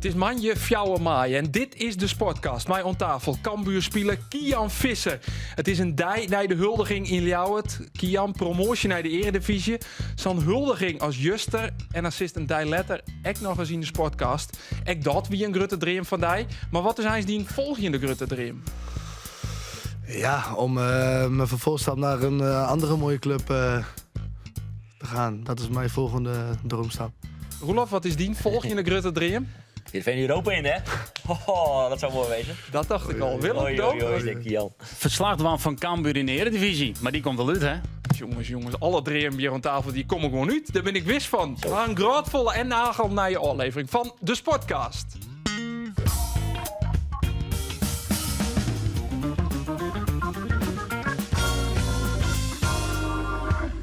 is manje fjouwe maai en dit is de Sportcast. Mij aan tafel Cambuur-speler Kian Visser. Het is een dij naar de huldiging in Ljouwert. Kian, promotie naar de eredivisie. Zo'n huldiging als juster en assistent dij letter. Ik nog eens in de Sportcast. Ik dat wie een grote dream van dij. Maar wat is eens die volgende grote dream? Ja, om mijn vervolgstap naar een andere mooie club te gaan. Dat is mijn volgende droomstap. Roelof, wat is die volgende grote dream? Heerenveen Europa in, hè? Oh, dat zou mooi wezen. Dat dacht ik al. Willem, Denk je al. Verslagdwan van Cambuur in de Eredivisie. Maar die komt wel uit, hè? Jongens, alle dream hier aan tafel die komen gewoon uit. Daar ben ik wist van. Maar een grootvolle en nagel naar je aflevering van de Sportcast.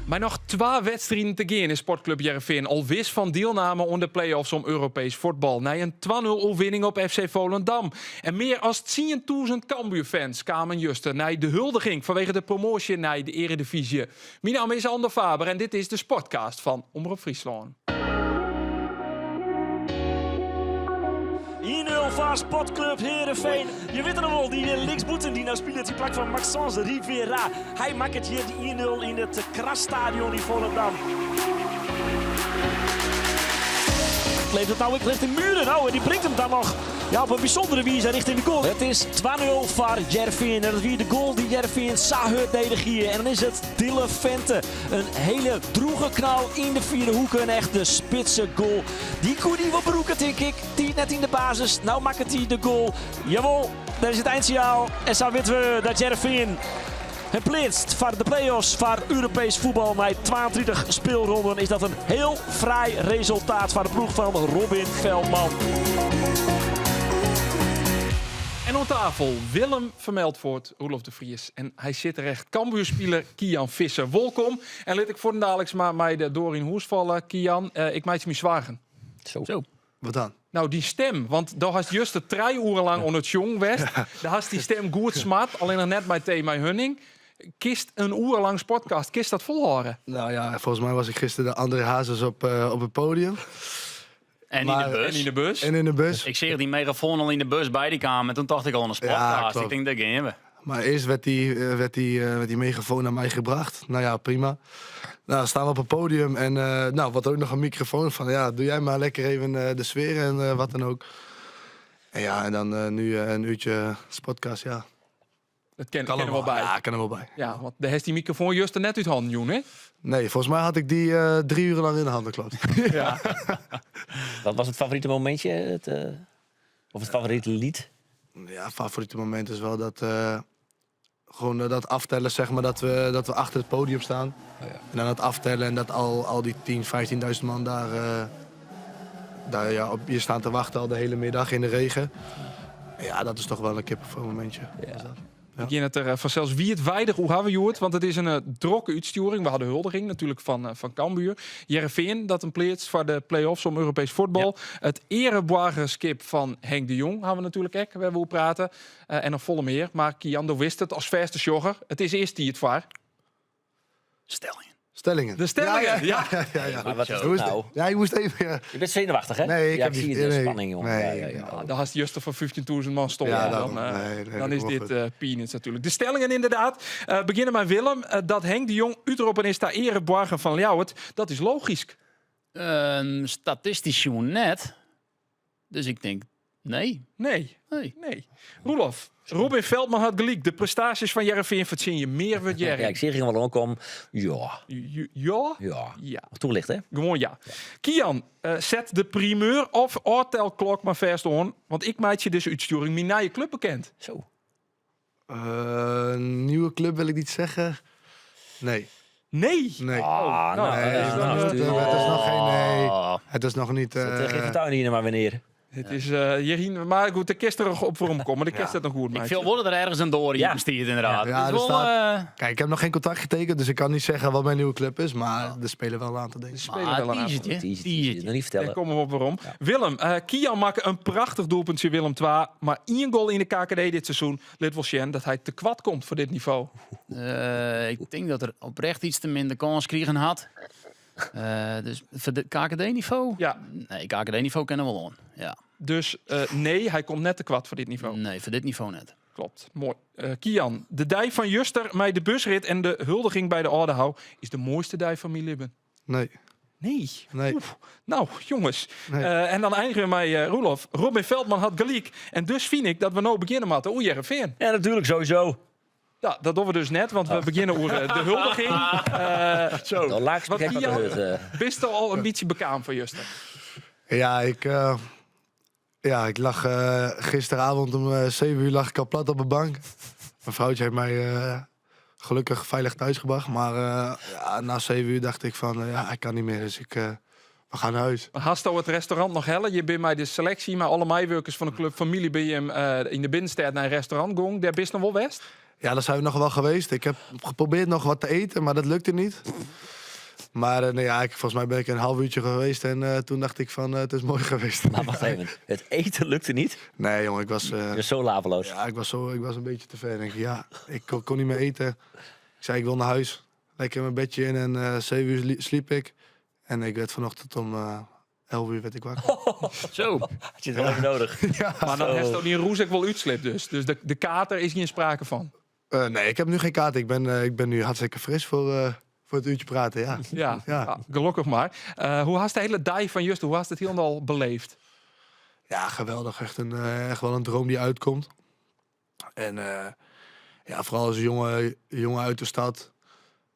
Maar nog 2 wedstrijden te gaan in Sportclub Heerenveen. Al wist van deelname aan de play-offs om Europees voetbal. Na een 2-0 overwinning op FC Volendam. En meer dan 10.000 Cambuur-fans kwamen juster naar de huldiging vanwege de promotie naar de Eredivisie. Mijn naam is Ander Faber en dit is de Sportcast van Omroep Friesland. 1-0 voor Sportclub Heerenveen. Je weet er nog wel, die linksboeten die nou speelt die plak van Maxence Rivera. Hij maakt het hier die 1-0 in het Krasstadion in Volendam. Leeft het nou richting Muren? Nou, en die brengt hem dan nog op een bijzondere wijze richting de goal. Het is 2-0 voor Heerenveen. En dat is weer de goal die Heerenveen Sahut hier. En dan is het Dille Vente. Een hele droege knal in de vierde hoeken. Een echte spitse goal. Die koe die wil beroeken, denk ik. Die net in de basis. Nou maakt het hij de goal. Jawel, dat is het eindsignaal. En zo weten we dat Heerenveen het plaatst voor de play-offs voor Europees voetbal. Na 22 speelronden is dat een heel fraai resultaat voor de ploeg van Robin Veldman. En aan tafel Willem Vermeldvoort, Roelof de Vries. En hij zit terecht. Cambuurspeler Kian Visser. Welkom. En laat ik voor de dadelijks maar mij door in hoes vallen. Kian, ik maak je me zwagen. Zo. Wat dan? Nou, die stem. Want daar had juist de 3 uur lang on het jong west. Daar had die stem goed smat. Alleen nog net bij thema Hunning. Kist een uur lang podcast. Kist dat volhouden? Nou ja, volgens mij was ik gisteren de André Hazes op het podium. En Maar- in de bus. En in de bus. En in de bus. Ik zie die megafoon al in de bus bij die kamer. En toen dacht ik al een Ja, Sportcast. klopt. Ik denk, dat gaan we. Maar eerst werd die megafoon naar mij gebracht. Nou ja, prima. Nou, dan staan we op het podium en wat ook nog een microfoon van. Ja, doe jij maar lekker even de sfeer en wat dan ook. En ja, en dan nu een uurtje podcast, ja. Dat ken er wel bij. Ja, kan er wel bij. Ja, want de heeft die microfoon juist er net uit handen, Joen, hè? Nee, volgens mij had ik die 3 uur lang in de handen, klopt. Ja. Wat was het favoriete momentje? Of het favoriete lied? Ja, favoriete moment is wel dat... gewoon dat aftellen, zeg maar, dat we achter het podium staan. Oh ja. En dan het aftellen en dat al die 10.000, 15.000 man daar ja, op je staan te wachten al de hele middag in de regen. Ja, dat is toch wel een kippenvel momentje. Ja. Is dat. Ik ken het er vanzelfs wie het weidig hoe hebben we het, want het is een drokke uitsturing. We hadden huldiging natuurlijk van Cambuur. Heerenveen dat een plaats voor de play-offs om Europees voetbal. Ja. Het ereboagerskip van Henk de Jong hebben we natuurlijk ook. We hebben hoe praten en nog volle meer. Maar Kian wist het als verste jogger. Het is eerst die het vaar. Stellingen. Stellingen. De stellingen, ja. Maar wat is Hoe het is nou? het? Ja, je moest even... Je bent zenuwachtig, hè? Nee, ik ja, heb ik zie niet- de nee. spanning, jongen. Nee, Ja. Ja, daar had juist van 15.000 man stond. Ja, dan dat is komt dit wel peanuts natuurlijk. De stellingen inderdaad. Beginnen met Willem. Dat Henk de Jong uitroepen is daar ereboager van Ljouwert. Dat is logisch. Statistisch gewoon net. Dus ik denk, nee. Nee. Nee. Roelof, Robin Veldman had gelijk. De prestaties van Heerenveen verzin je meer wat Ja, Jerry. ik zie er wel ook om. Ja. Ja? Ja. Toelicht, hè? Gewoon ja. Kian, zet de primeur of oortelklok maar vast on. Want ik maak je dus uitsturing meer naar je club bekend. Zo. nieuwe club wil ik niet zeggen. Nee. Nee. Nee. Ah, nou, Nee, is dan, het is nog geen... Nee. Het is nog niet... Geen fortuin hier maar wanneer. Het is hierheen, maar goed, de kist er op voor hem komen. De kist dat nog goed, Ik maatje. veel worden er ergens een door Ja. in bestiert inderdaad. Ja, Het is er wel, Kijk, ik heb nog geen contract getekend, dus ik kan niet zeggen wat mijn nieuwe club is. Maar er spelen wel een aantal dingen. Spelen wel een aantal. Die nog niet Daar vertellen. komen we op waarom. Willem, Kian maakt een prachtig doelpuntje Willem II. Maar 1 goal in de KKD dit seizoen. Lid wel zien dat hij te kwad komt voor dit niveau. ik denk dat er oprecht iets te minder kans kregen had. Dus voor de KKD-niveau? Ja. Nee, KKD-niveau kennen we wel aan. Ja. Dus nee, hij komt net te kwad voor dit niveau. Nee, voor dit niveau net. Klopt, mooi. Kian, de dij van Juster met de busrit en de huldiging bij de Ordehouw is de mooiste dij van Milibben. Nee. Nee. Nee. Oef. Nou, jongens. Nee. En dan eindigen we met Roelof. Robin Veldman had gelijk. En dus vind ik dat we nou beginnen met de Jereveen. Ja, natuurlijk, sowieso. Ja, dat doen we dus net, want we beginnen over de huldiging. Zo. Dan laat ik Wat gek wat Kian, er bist er al een beetje bekend van Juster? Ja, ik lag gisteravond om 7 uur lag ik al plat op de bank. Mijn vrouwtje heeft mij gelukkig veilig thuisgebracht. Maar na 7 uur dacht ik van, ik kan niet meer. Dus we gaan naar huis. Hast al het restaurant nog hellen? Je bent bij de selectie, maar alle meewerkers van de club familie ben je in de binnenstad naar een restaurant gegaan. Daar bist nog wel west? Ja, daar zijn we nog wel geweest. Ik heb geprobeerd nog wat te eten, maar dat lukte niet. Maar volgens mij ben ik een half uurtje geweest en toen dacht ik van, het is mooi geweest. Maar wacht even, het eten lukte niet. Nee, jongen, ik was... Je is zo laveloos. Ja, ik was een beetje te ver. Denk ik. Ja, ik kon niet meer eten. Ik zei, ik wil naar huis. Lekker in mijn bedje in en 7 uur sliep ik. En ik werd vanochtend om 11 uur werd ik wakker. Zo, had je het wel even nodig. Maar dan heeft ook niet een roezek wel uitslip dus. Dus de kater is geen sprake van. Nee, ik heb nu geen kaart. Ik ben nu hartstikke fris voor het uurtje praten, ja. Ja, gelukkig maar. Hoe hast de hele dij van Just, hoe hast het helemaal beleefd? Ja, geweldig. Echt wel een droom die uitkomt. En vooral als jongen uit de stad.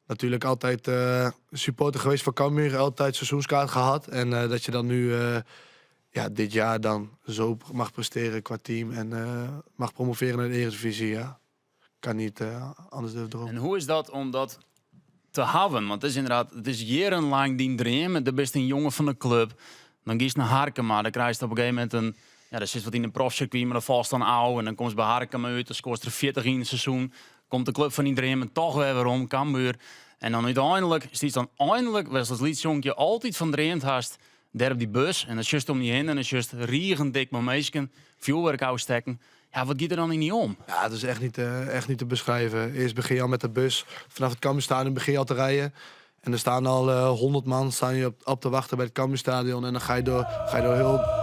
Natuurlijk altijd supporter geweest van Cambuur. Altijd seizoenskaart gehad. En dat je dan nu dit jaar dan zo mag presteren qua team. En mag promoveren naar de Eredivisie, ja. Kan niet anders durven dromen. En hoe is dat om dat te hebben? Want het is inderdaad, het is jarenlang die droom. Dan bent een jongen van de club. Dan ga je naar Harkema. Dan krijg je op een gegeven moment een... Ja, dat zit wat in een profcircuit, maar dan valt dan oud. En dan komt ze bij Harkema uit. Dan scoort er 40 in het seizoen. Komt de club van iedereen en toch weer om Cambuur. En dan uiteindelijk is het dan eindelijk, was als liedjonkje altijd van dreend hast, daar op die bus. En dan is just om die heen en dan is just riegend dik met meisken, vuurwerk uitsteken. Ja, wat gaat er dan niet om? Ja, het is echt niet te beschrijven. Eerst begin je al met de bus. Vanaf het Cambuurstadion begin je al te rijden. En er staan al 100 man staan je op te wachten bij het Cambuurstadion. En dan ga je door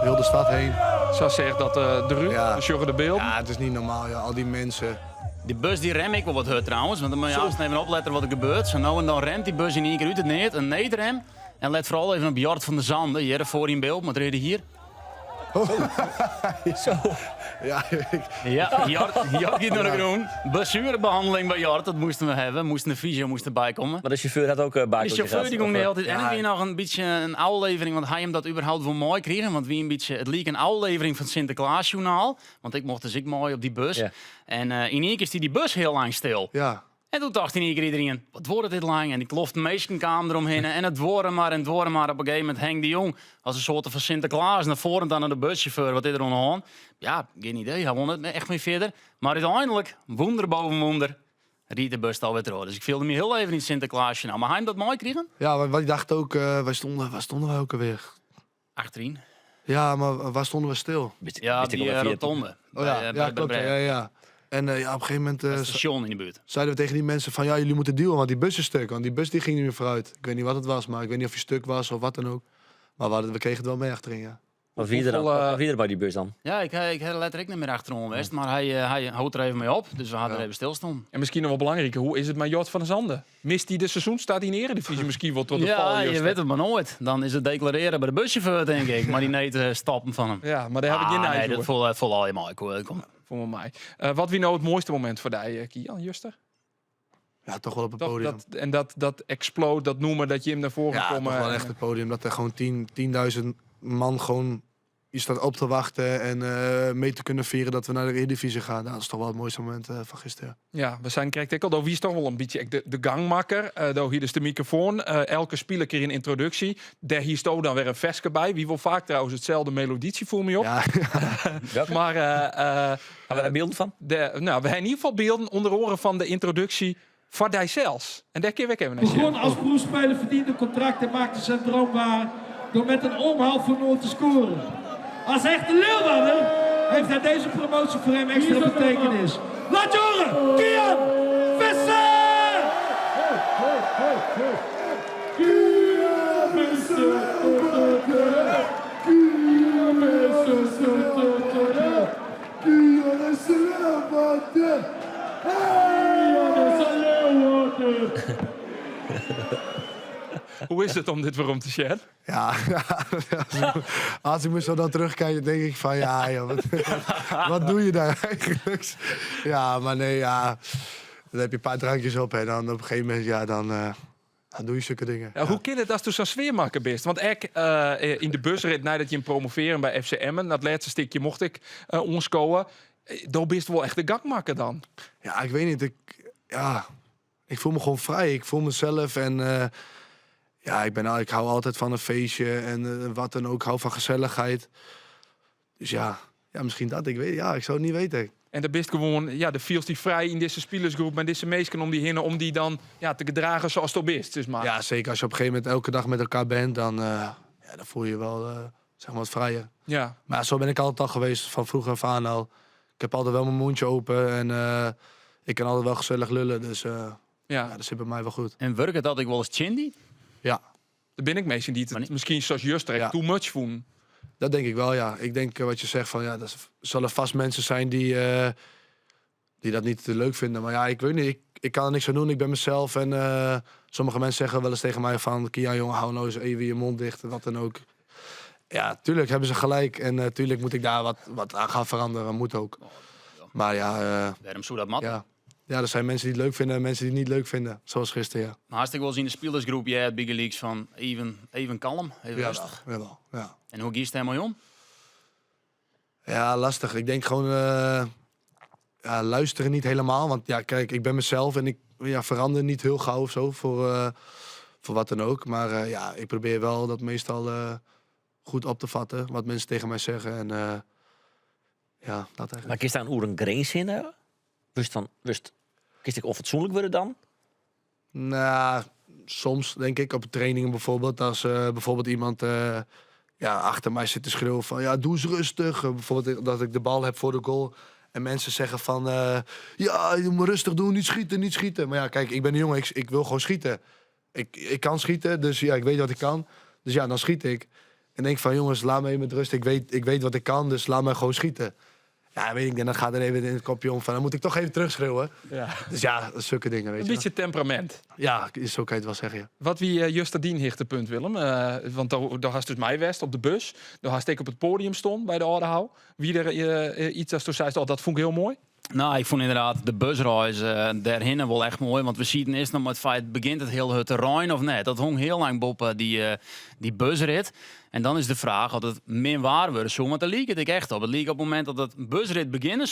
heel de stad heen. Zo zegt dat de Ruud, de Sjogge de Beeld. Ja, het is niet normaal, ja. Al die mensen. Die bus die rem ik wel wat hut trouwens, want dan moet je altijd even opletten wat er gebeurt. Zo nou en dan remt die bus in één keer uit het neet, een neetrem. En let vooral even op Jart van der Zanden, hier voor in beeld, maar reden hier. Zo. Ja, Ja, Jart gaat naar de groen. Blessurebehandeling bij Jart, dat moesten we hebben. Moesten de fysio bij komen. Maar de chauffeur had ook De baartjes chauffeur die ging de hele tijd. En Ja. weer nog een beetje een aflevering, want hij hem dat überhaupt wel mooi kregen. Want wie een beetje, het leek een aflevering van het Sinterklaasjournaal. Want ik mocht dus ik mooi op die bus. Ja. En in één keer is die bus heel lang stil. ja. En toen dacht in één keer iedereen, wat wordt dit lang? En die kloft de meestenkamer eromheen. En het worden maar. Op een gegeven moment Henk de Jong als een soort van Sinterklaas naar voren dan aan de buschauffeur. Wat is er aan? Ja, geen idee. Hij won het echt mee verder. Maar uiteindelijk, wonder boven wonder, riet de bus alweer terug. Dus ik voelde me heel even in Sinterklaasje. Nou, maar hij hem dat mooi kregen? Ja, wij dachten ook, waar stonden we ook alweer? Achterin. Ja, maar waar stonden we stil? Ja, die rotonde. Oh ja, klopt. Ja. En op een gegeven moment Het station in de buurt. zeiden we tegen die mensen van, ja, jullie moeten duwen, want die bus is stuk. Want die bus die ging niet meer vooruit. Ik weet niet wat het was, maar ik weet niet of hij stuk was of wat dan ook. Maar we kregen het wel mee achterin, ja. Wat vierde dan? Wat vierde er bij die bus dan? Ja, ik had letterlijk niet meer achterom geweest. Maar hij houdt er even mee op. Dus we hadden er even stilstaan. En misschien nog wel belangrijker, hoe is het met Jort van der Zanden? Mist hij de seizoen? Staat hij in de Eredivisie misschien wel tot de val? Ja, je Just? weet het maar nooit. Dan is het declareren bij de buschauffeur, denk ik. Maar die neet stappen van hem. Ja, maar daar heb ik geen Nee, neiging dat voor. voel al je mooi. Kom. Voor mij. Wat wie nou het mooiste moment voor die, Kian, Juster? Ja, toch wel op het podium. Dat explode, dat noemen, dat je hem naar voren Ja, komt. toch wel echt het podium. Dat er gewoon 10.000 man gewoon je staat op te wachten en mee te kunnen vieren dat we naar de Eredivisie gaan. Nou, dat is toch wel het mooiste moment van gisteren. Ja, we zijn krijgt al. Wie is toch wel een beetje de gangmakker. Daar hier is de microfoon. Elke speler kreeg een introductie. Daar hier stond dan weer een veske bij. Wie wil vaak trouwens hetzelfde melodietje, voel me op. Ja, Welke? Maar Hebben we daar beelden van? we hebben in ieder geval beelden onder oren van de introductie van Dijsels. En daar keer we even naar Begon als proefspeler, verdiende contract en maakte zijn droom waar door met een onhalve noot te scoren. Als echte Leeuwarder heeft hij deze promotie voor hem extra betekenis. Laat je horen, Kian Visser! Kian Visser! Kian Visser! Hoe is het om dit waarom te sharen? Ja, als ik me zo dan terugkijk, denk ik van ja, joh, wat doe je daar eigenlijk? Ja, maar nee, ja. Dan heb je een paar drankjes op en dan op een gegeven moment, ja, dan doe je zulke dingen. Ja, hoe kan het als je zo'n sfeermaker bent? Want ik in de busrit, nadat je hem promoveren bij FC Emmen, dat laatste stukje mocht ik onskoen. Daar bist wel echt de gangmaker dan. Ja, ik weet niet. Ik voel me gewoon vrij. Ik voel mezelf en ik hou altijd van een feestje en wat dan ook. Ik hou van gezelligheid. Dus ja, misschien dat. Ik zou het niet weten. En dan bist gewoon, de feels die vrij in deze spelersgroep met deze meesken om die heen, om die dan te gedragen zoals het bist. Dus maar. Ja, zeker. Als je op een gegeven moment elke dag met elkaar bent, dan voel je je wel zeg maar wat vrijer. Ja. Maar zo ben ik altijd al geweest, van vroeger af aan al. Ik heb altijd wel mijn mondje open en ik kan altijd wel gezellig lullen. Dus dat zit bij mij wel goed. En werkt dat ik wel eens Chindy? Ja, Daar ben ik meestal die het misschien zoals Juster too much voelen. dat denk ik wel, ja. Ik denk wat je zegt van, dat zullen vast mensen zijn die dat niet leuk vinden. Maar ja, ik weet niet, ik kan er niks aan doen. Ik ben mezelf en sommige mensen zeggen wel eens tegen mij van, Kian, jongen, hou nou eens even je mond dicht en wat dan ook. Ja, tuurlijk hebben ze gelijk en tuurlijk moet ik daar wat aan gaan veranderen. Moet ook. Maar ja, Waarom zou dat mat? ja, er zijn mensen die het leuk vinden en mensen die het niet leuk vinden. Zoals gisteren, ja. Maar hartstikke wel eens in de spelersgroep, Bigger Leagues, van even kalm, even rustig. Jawel, ja. En hoe giest het helemaal om? Ja, lastig. Ik denk gewoon luisteren niet helemaal. Want ja, kijk, ik ben mezelf en ik verander niet heel gauw of zo voor wat dan ook. Maar ik probeer wel dat meestal goed op te vatten. Wat mensen tegen mij zeggen. En dat eigenlijk. Maar kies daar een grens in? Kies ik onfatsoenlijk worden dan? Nou, soms denk ik op trainingen bijvoorbeeld. Als bijvoorbeeld iemand achter mij zit te schreeuwen van doe eens rustig. Bijvoorbeeld dat ik de bal heb voor de goal. En mensen zeggen van je moet rustig doen, niet schieten. Maar ja, kijk, ik ben een jongen, ik wil gewoon schieten. Ik kan schieten, dus ja, ik weet wat ik kan. Dus ja, dan schiet ik. En denk van jongens, laat me even met rust. Ik weet wat ik kan, dus laat me gewoon schieten. Ja, weet ik, en dan gaat er even in het kopje om van, dan moet ik toch even terugschreeuwen. Ja. Dus ja, zulke dingen, weet Een je. beetje temperament. Ja, zo kan je het wel zeggen, ja. Wat wie Justerdien hichtepunt, Willem? Want daar had dus mij west op de bus. Daar had ik op het podium stond bij de Ordehouw. Wie er iets als toen zei, dat vond ik heel mooi. Nou, ik vond inderdaad de busreis daarheen wel echt mooi. Want we zien eerst nog met het feit, begint het heel het terrein of net? Dat hong heel lang boven die busrit. En dan is de vraag of het min waar wordt zo. Want daar liep het echt op. Het liep op het moment dat het busrit beginnen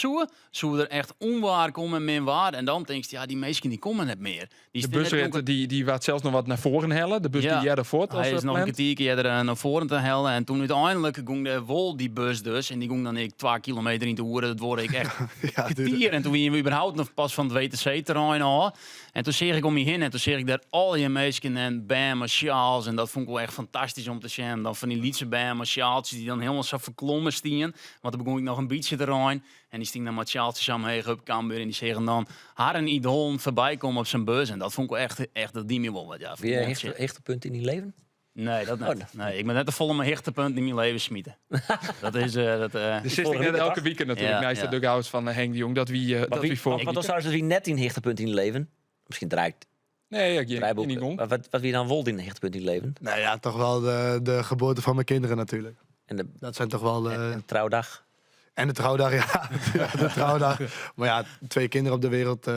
zou er echt onwaar komen en min waar. En dan denk je, die meesten die komen net meer. De busrit die waard zelfs nog wat naar voren hellen. De bus die jij ervoor hij is nog een kwartiertje er naar voren te hellen. En toen uiteindelijk ging de wol die bus dus. En die ging dan 2 kilometer in de uren. Dat word ik echt kwartier. En toen we überhaupt nog pas van het WTC-terrein al. En toen zie ik om je heen en toen zie ik daar al je meisjes en bam, sjaals. En dat vond ik wel echt fantastisch om te zien. Dan van die liedse bam, sjaaltjes die dan helemaal zo verklommen stien. Want dan begon ik nog een beetje terrein. En die stien dan met sjaaltjes aan op Cambuur. En die zeggen dan haar een idool voorbij komen op zijn bus. En dat vond ik echt dat die me wel wat. Ja, Heb je hechtepunt in je leven? Nee, dat niet. Nee, ik ben net de volle mijn hechtepunt in mijn leven smieten. Dat is... Dus zit ik net elke weekend natuurlijk naast de dugout van Henk de Jong. Dat wie voor. Wat was dus wie net in hechtepunt in je leven? Misschien draait. Nee, niet om. Wat wie dan wolde in een hechtepunt in je leven? Nou ja, toch wel de geboorte van mijn kinderen natuurlijk. En dat zijn toch wel de trouwdag. En de trouwdag, ja. De trouwdag. Maar ja, 2 kinderen op de wereld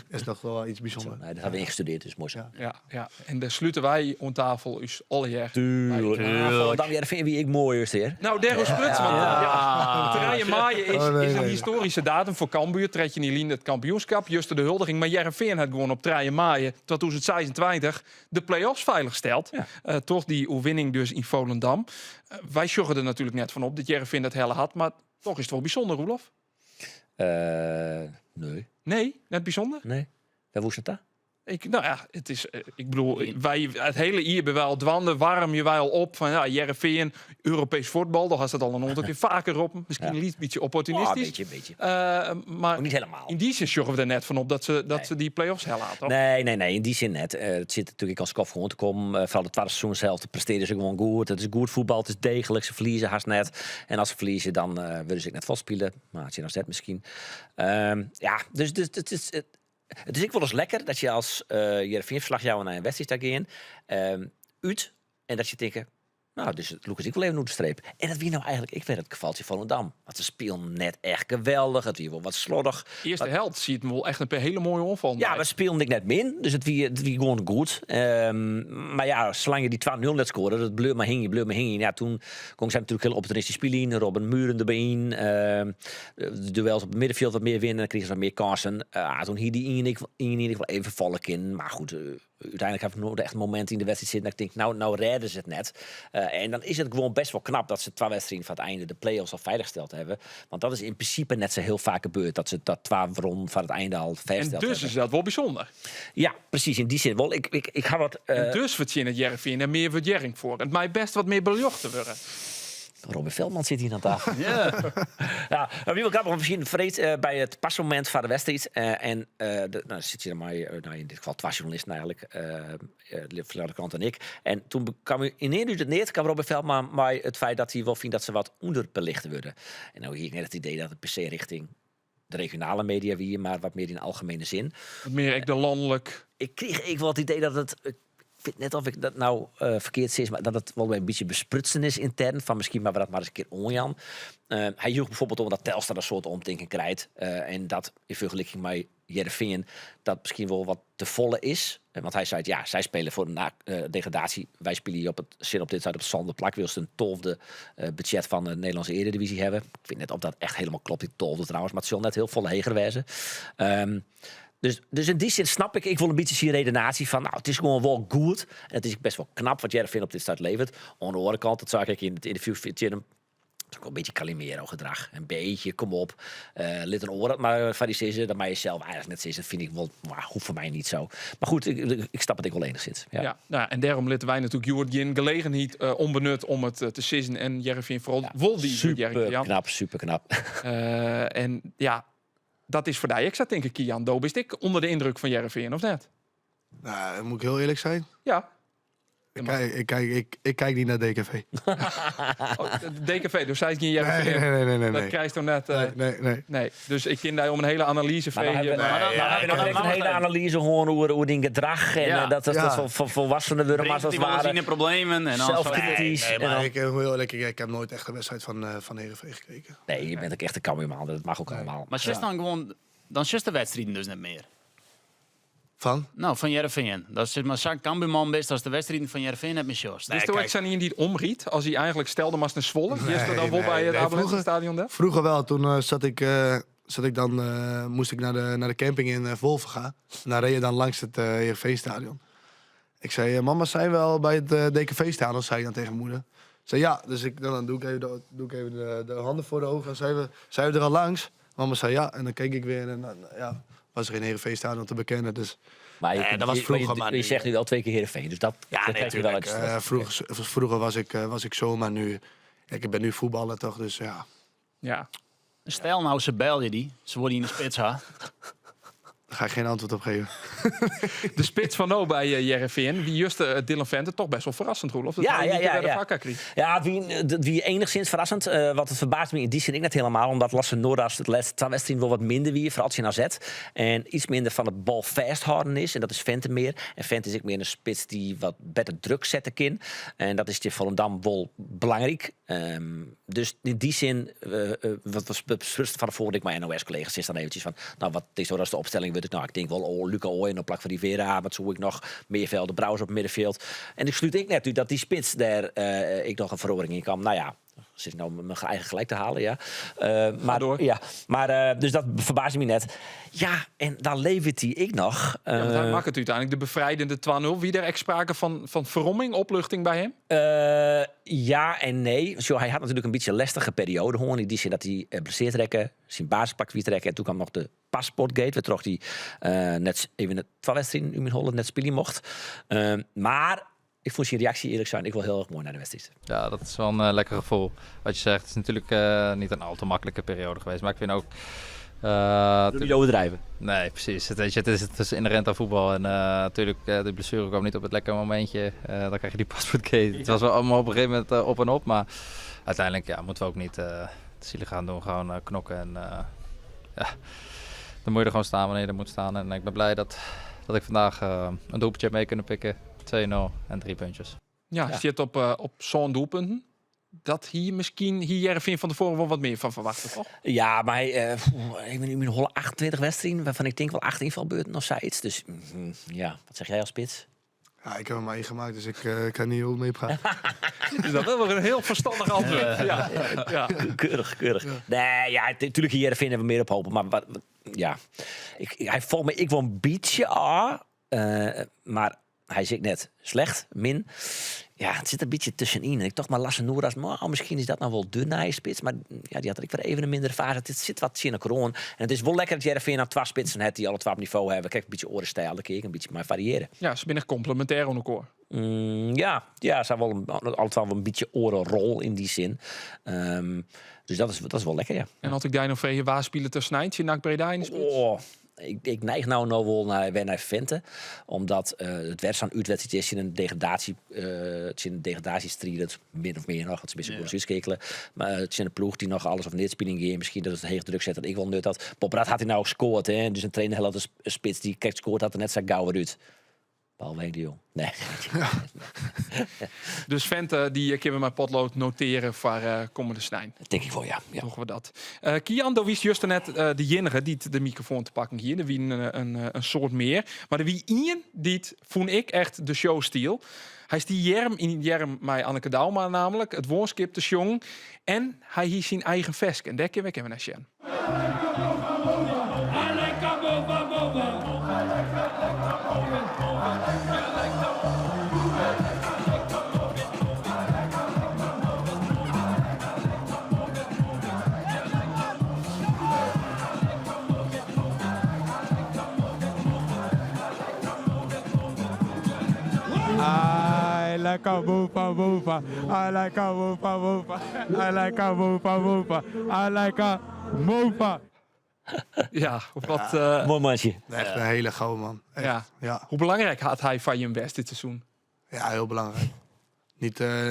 is nog wel iets bijzonders. Nee, dat hebben we ingestudeerd, dus mooi zo. Ja. En dan sluiten wij aan tafel is alle jaar. Tuurlijk. Dan weer wie ik mooi is hier. Nou, Derro Spruts. Terrein maaien is een historische datum voor Cambuur. Tred je niet in het kampioenschap. Juster de huldiging. Maar Heerenveen had gewoon op Terrein maaien 2026 de play-offs veiligsteld. Ja. Toch die overwinning dus in Volendam. Wij sjoggen er natuurlijk net van op dat Heerenveen dat helle had. Maar toch is het wel bijzonder, Roelof. Nee. Nee, net bijzonder? Nee. Waar woest het daar? Het is, ik bedoel, wij het hele jaar hebben wij al dwanden, warm je wij al op van Heerenveen, Europees voetbal, daar had het al een aantal keer vaker op. Misschien een beetje opportunistisch. Een beetje. Maar niet helemaal. In die zin sjoggen we er net van op dat ze die play-offs hellen hadden. Nee, in die zin net. Het zit natuurlijk als kof gewoon te komen. Vooral het tweede seizoen zelf te presteren ze gewoon goed. Het is goed voetbal, het is degelijk. Ze verliezen haast net. En als ze verliezen, dan willen ze net vastspelen. Maar als je dan zet misschien. Dus het is... het is ook wel eens lekker dat je als Heerenveen-verslagjouwer naar een wedstrijd gaat gaan. Uit. En dat je denkt, nou, dus Lucas, ik wil even naar de streep. En dat wie nou eigenlijk, ik weet het gevaltje van Volendam. Want ze spelen net echt geweldig. Het wie wel wat slordig. Eerste helft ziet hem wel echt een hele mooie omval. Ja, we speelden ik net min. Dus het wie gewoon goed. Maar ja, zolang je die 2-0 net scoorde, dat bleu maar hing. Ja, toen kon ze natuurlijk heel opportunistisch spelen. Robin Muren erbij in. De duels op het middenveld wat meer winnen. Dan kregen ze wat meer kansen. Toen hier die in ik wel even vallen in. Maar goed, uiteindelijk heb ik nog echt een moment in de wedstrijd zitten dat ik denk, nou redden ze het net. En dan is het gewoon best wel knap dat ze 2 wedstrijden van het einde de play-offs al veiliggesteld hebben. Want dat is in principe net zo heel vaak gebeurd. Dat ze dat 12 ronde van het einde al veiligsteld hebben. En dus is dat wel bijzonder. Ja, precies. In die zin wel. Ik ga wat... En dus verdient het Heerenveen er meer waardering voor. Het mij best wat meer bejocht te worden. Robin Veldman zit hier aan tafel. Ja. Ja, maar wie wil grappig misschien vreed bij het pasmoment van de wedstrijd. Nou zit je er maar, in dit geval 2 journalisten eigenlijk, van de kant en ik. En toen kwam in het neer, kwam Robin Veldman bij het feit dat hij wel vindt dat ze wat onderbelicht worden. En nou hier ik net het idee dat het per se richting de regionale media wie, maar wat meer in algemene zin. Wat meer ik de landelijk. Ik kreeg wel het idee dat het. Ik weet net of ik dat nou verkeerd zie, maar dat het wel een beetje besprutsen is intern. Van misschien maar we dat maar eens een keer onjan. Hij joeg bijvoorbeeld om dat Telstar een soort omdenken krijgt. En dat in vergelijking met Heerenveen dat misschien wel wat te volle is. Want hij zei, ja, zij spelen voor de degradatie. Wij spelen hier op dit site op het Zanderplak. Wil ze een 12e budget van de Nederlandse Eredivisie hebben. Ik weet net of dat echt helemaal klopt, die 12e trouwens. Maar het zal net heel volle heger wezen. Dus in die zin snap ik wil een beetje die redenatie van, nou, het is gewoon wel goed. En het is best wel knap wat Heerenveen op dit start levert. Aan de andere kant, dat zag ik in het interview ook een beetje Calimero gedrag. Een beetje, kom op. Lid een oor, maar van die zeggen, dat mij jezelf eigenlijk net zeggen, dat vind ik wel, maar hoeft voor mij niet zo. Maar goed, ik snap het ik wel enigszins. Ja. Nou, en daarom litten wij natuurlijk Joert geen gelegenheid onbenut om het te sissen. En Heerenveen vooral wel die. Super knap. En ja, dat is voor die. Ik zat denk ik, Kian Doop, is ik onder de indruk van Heerenveen, of net? Nou, moet ik heel eerlijk zijn? Ja. Ik kijk niet naar DKV. DKV, dus zij is geen Heerenveen. Nee. Dat krijgt toch net... Nee. Dus ik ken daar om een hele analyse van. Maar een hele analyse gewoon hoe die gedrag en dat voor volwassenen worden, maar zoals waren. In problemen en zelfkritisch. Ik heb nooit echt een wedstrijd van Heerenveen gekeken. Nee, je bent ook echt een kammerman. Dat mag ook allemaal. Maar zit dan gewoon, dan zit de wedstrijden dus niet meer. Van? Nou, van Heerenveen. Dat is maar Zak Kambuurman best als de wedstrijden van Heerenveen heb met Sjors. Dus toen zijn hier niet omriet als hij eigenlijk stelde maar naar Zwolle. Die is er dan wel bij het Abelenstadion daar? Vroeger wel. Toen moest ik naar de camping in Wolven gaan. Daar reed je dan langs het Heerenveenstadion. Ik zei, mama, zijn we al bij het DKV-stadion? Zei ik dan tegen moeder. Zei ja, dus dan doe ik even de handen voor de ogen. Zijn we er al langs? Mama zei ja, en dan keek ik weer en dan was er geen Heerenveen-stadion te bekennen. Dus Maar dat was vroeger, maar je zegt nu wel 2 keer Heerenveen, dus dat krijg je wel uit. Vroeger was ik zo, maar nu... Ik ben nu voetballer toch, dus ja. Ja. Stel nou, ze bel je die. Ze worden in de spits, ha. Daar ga ik geen antwoord op geven. De spits van nou bij Heerenveen, die juiste Dylan Vente, toch best wel verrassend, Roelof. Ja, wie enigszins verrassend. Wat het verbaast me in die zin ik net helemaal, omdat Lasse Noordas het laatste 2 wedstrijden wel wat minder wie, vooral als je naar zet. En iets minder van het bal vasthouden is. En dat is Vente meer. En Vente is ook meer een spits die wat beter druk zetten kan. En dat is in Volendam wel belangrijk. Dus in die zin, wat was besprutst van de vorige ik mijn NOS-collega's is dan eventjes van, nou, wat is zo als de opstelling wordt. Nou, ik denk wel, Luca Ooyen op plak van Rivera, wat zoek ik nog, Meerveld, Brouwers op het middenveld. En ik sluit ik net dat die spits daar ik nog een verhoring in kan. Nou ja, zit ik nou mijn eigen gelijk te halen, ja. Maar dus dat verbaast me net. Ja, en dan levert hij nog. Dan maakt het uiteindelijk de bevrijdende 2-0. Wie er echt sprake van verromming, opluchting bij hem? Ja en nee. Zo, hij had natuurlijk een beetje een lastige periode. Gewoon in die zin dat hij blesseerd trekken, zijn basispak weer trekken. En toen kwam nog de passportgate, waardoor hij net even het 2 wedstrijden in Holland net spelen mocht. Maar ik vond zijn reactie eerlijk zijn. Ik wil heel erg mooi naar de wedstrijd. Ja, dat is wel een lekker gevoel. Wat je zegt, het is natuurlijk niet een al te makkelijke periode geweest. Maar ik vind ook... niet overdrijven. Nee, precies. Het is inherent aan voetbal. En natuurlijk, de blessure kwam niet op het lekkere momentje. Dan krijg je die paspoortgate. Het was wel allemaal op een gegeven moment op en op. Maar uiteindelijk moeten we ook niet zielig gaan doen. Gewoon knokken. En dan moet je er gewoon staan wanneer je er moet staan. En ik ben blij dat ik vandaag een doelpuntje heb mee kunnen pikken. 2-0 en 3 puntjes. Ja, zit op zo'n doelpunten. Dat hier misschien Heerenveen van tevoren wel wat meer van verwachten, toch? Ja, maar ik ben nu in Holle 28 wedstrijden, waarvan ik denk wel 8 invalbeurten of zoiets. Dus ja, wat zeg jij als spits? Ja, ik heb hem meegemaakt, dus ik kan niet heel mee praten. Is dat wel weer een heel verstandig antwoord. Ja. Keurig. Ja. Nee, ja, natuurlijk hier vinden we meer op hopen. Maar ja, hij valt me ik wel een beetje aan. Maar hij zit net slecht, min. Ja, het zit een beetje tussenin. En ik dacht maar Lasse Noeras, misschien is dat nou wel dun naar je spits. Maar ja, die had ik weer even een mindere fase. Het zit wat in de kroon. En het is wel lekker dat Heerenveen aan 2 spitsen heeft die alle 2 op niveau hebben. Kijk, een beetje orenstijl, een beetje maar variëren. Ja, ze zijn echt complementair aan elkaar. Ja, ze hebben alle 2 wel een beetje orenrol in die zin. Dus dat is wel lekker, ja. En had ik daar nog vrije waar spelen tussen Eindje en NAC Breda in de spits? Oh, ik neig nou wel naar Vente. Omdat het werd zo'n uitwedstrijd is in een degradatiestrijd. Min of meer nog. Het is een beetje uitskekelen. Maar het is een ploeg die nog alles of niet spelen geeft. Misschien dat het heel druk zet dat ik wel nut had. Bob Rad had hij nou gescoord. Hè? Dus een trainer had een spits die scoort had er net zo gauw uit. Behalve de jong. Nee. Dus Vente, die kunnen we mijn potlood noteren voor komende snijn. Dat denk ik wel, ja. Toch we dat. Kian, daar was juist net de jenige die de microfoon te pakken hier. Er wie een soort meer. Maar er wie Ian, die vond ik echt de showstijl. Hij is die Jerm met Anneke Dauma namelijk. Het woonskip te jong. En hij heeft zijn eigen vesk. En daar kunnen we naar zien. I like a woofa woofa. I like a woofa woofa. I like a woofa woofa. I like a woofa. Ja, wat... Mooi mansje. Echt een hele gouden man. Echt. Ja. Ja. Hoe belangrijk had hij van je best dit seizoen? Ja, heel belangrijk.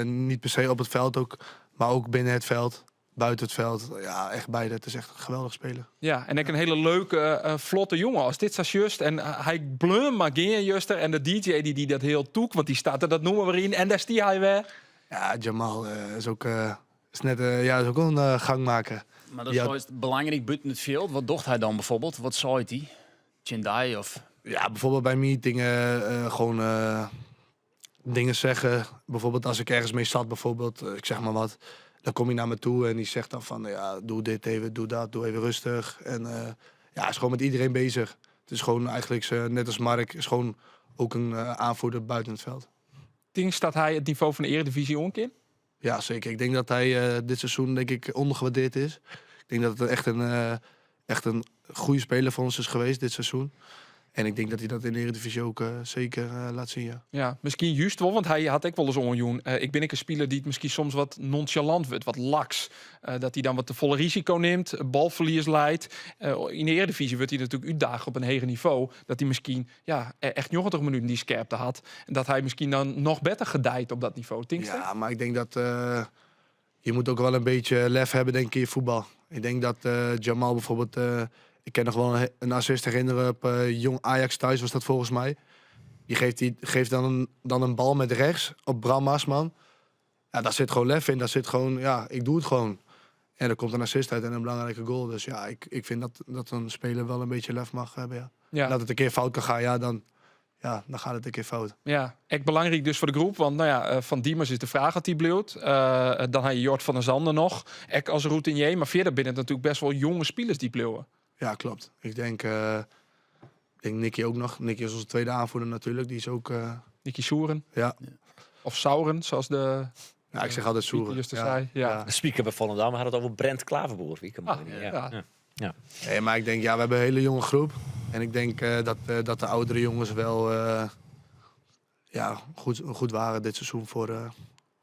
Niet per se op het veld ook, maar ook binnen het veld, buiten het veld. Ja, echt beide. Het is echt een geweldig speler. Ja, en ik een hele leuke, vlotte jongen als dit is just. En hij blum maar geen juster. En de DJ die dat heel toek, want die staat er, dat noemen we in. En daar stier hij weer. Ja, Jamal is ook, is net, is ook een gangmaker. Maar dat is wel belangrijk buiten het veld. Wat docht hij dan bijvoorbeeld? Wat zei hij? Chindai of... Ja, bijvoorbeeld bij meetingen gewoon dingen zeggen. Bijvoorbeeld als ik ergens mee zat, bijvoorbeeld, ik zeg maar wat. Dan kom je naar me toe en die zegt dan van, ja, doe dit even, doe dat, doe even rustig. En ja, hij is gewoon met iedereen bezig. Het is gewoon eigenlijk, net als Mark, is gewoon ook een aanvoerder buiten het veld. Denk dat hij het niveau van de Eredivisie onkin? Ja, zeker. Ik denk dat hij dit seizoen denk ik ondergewaardeerd is. Ik denk dat het echt een goede speler voor ons is geweest dit seizoen. En ik denk dat hij dat in de Eredivisie ook zeker laat zien, ja. Ja, misschien juist wel, want hij had ook wel eens onjoen. Ik ben een speler die het misschien soms wat nonchalant wordt, wat laks. Dat hij dan wat te volle risico neemt, balverlies leidt. In de Eredivisie wordt hij natuurlijk uitdagen op een hoger niveau. Dat hij misschien echt 90 minuten die scherpte had. En dat hij misschien dan nog beter gedijt op dat niveau. Ja, maar ik denk dat je moet ook wel een beetje lef hebben, denk ik, in je voetbal. Ik denk dat Jamal bijvoorbeeld... ik kan nog wel een assist herinneren op jong Ajax thuis, was dat volgens mij. Die geeft dan een bal met rechts op Bram Maasman. Ja, daar zit gewoon lef in. Daar zit gewoon, ja, ik doe het gewoon. En er komt een assist uit en een belangrijke goal. Dus ja, ik vind dat een speler wel een beetje lef mag hebben, ja. Ja. En dat het een keer fout kan gaan, dan gaat het een keer fout. Ja, echt belangrijk dus voor de groep. Want Van Diemers is de vraag dat hij bleef. Dan had je Jort van der Zanden nog. Ek als routinier. Maar verder binnen het natuurlijk best wel jonge spelers die bleven. Ja, klopt. Ik denk Nicky ook nog. Nicky is onze tweede aanvoerder natuurlijk. Die is ook... Nicky Soeren. Ja. Of Sauren, zoals de... Ja, ik zeg altijd Soeren. Just zei. Ja. De speaker bij Volendam had het over Brent Klaverboer. Ja. Nee, maar ik denk, we hebben een hele jonge groep. En ik denk dat de oudere jongens wel goed waren dit seizoen voor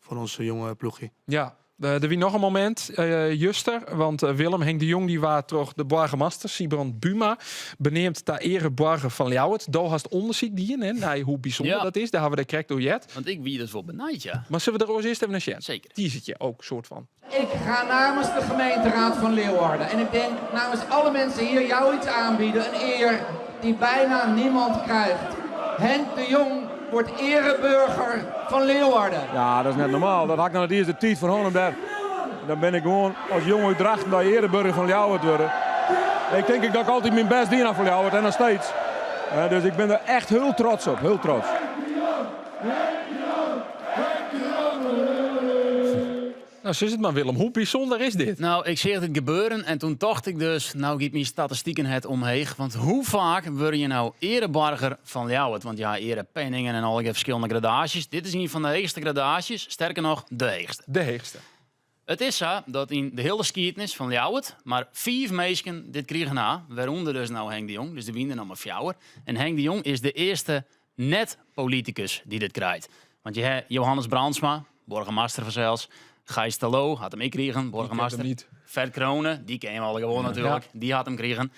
onze jonge ploegje. Ja. Er wie nog een moment, Juster. Want Willem Henk de Jong die was toch de burgemeester. Sibrand Buma beneemt ter ere burger van Ljouwert. Daar had onderzoek die in, hè, hoe bijzonder dat is. Daar hebben we de correct door jet. Want ik wie dus wel benijd, ja. Maar zullen we er eerst even naar zien? Zeker. Die zit je ook, soort van. Ik ga namens de gemeenteraad van Leeuwarden en ik denk namens alle mensen hier jou iets aanbieden. Een eer die bijna niemand krijgt. Henk de Jong wordt ereburger van Leeuwarden. Ja, dat is net normaal. Dat had ik nou de eerste tijd van Honenberg. Dan ben ik gewoon als jongen uit Drachten dat ereburger van Ljouwert worden. Ik denk dat ik altijd mijn best dien aan van Ljouwert en nog steeds. Dus ik ben er echt heel trots op, heel trots. Nou, zo is het maar, Willem. Hoe bijzonder is dit? Nou, ik zie het gebeuren en toen dacht ik dus, nou giet mijn statistieken het omheen. Want hoe vaak word je nou ereburger van Ljouwert? Want ja, erepenningen en allerlei verschillende gradaties. Dit is een van de heegste gradaties, sterker nog, de heegste. De heegste. Het is zo dat in de hele geschiedenis van Ljouwert maar 4 mensen dit kregen na. Waaronder dus nou Henk de Jong, dus de winnen nog maar 4. En Henk de Jong is de eerste net-politicus die dit krijgt. Want je hebt Johannes Brandsma, burgemeester vanzelfs. Gijs Terlouw had hem gekregen, burgemeester. niet. Vert Kronen, die ken je al gewoon natuurlijk. Ja. Die had hem gekregen.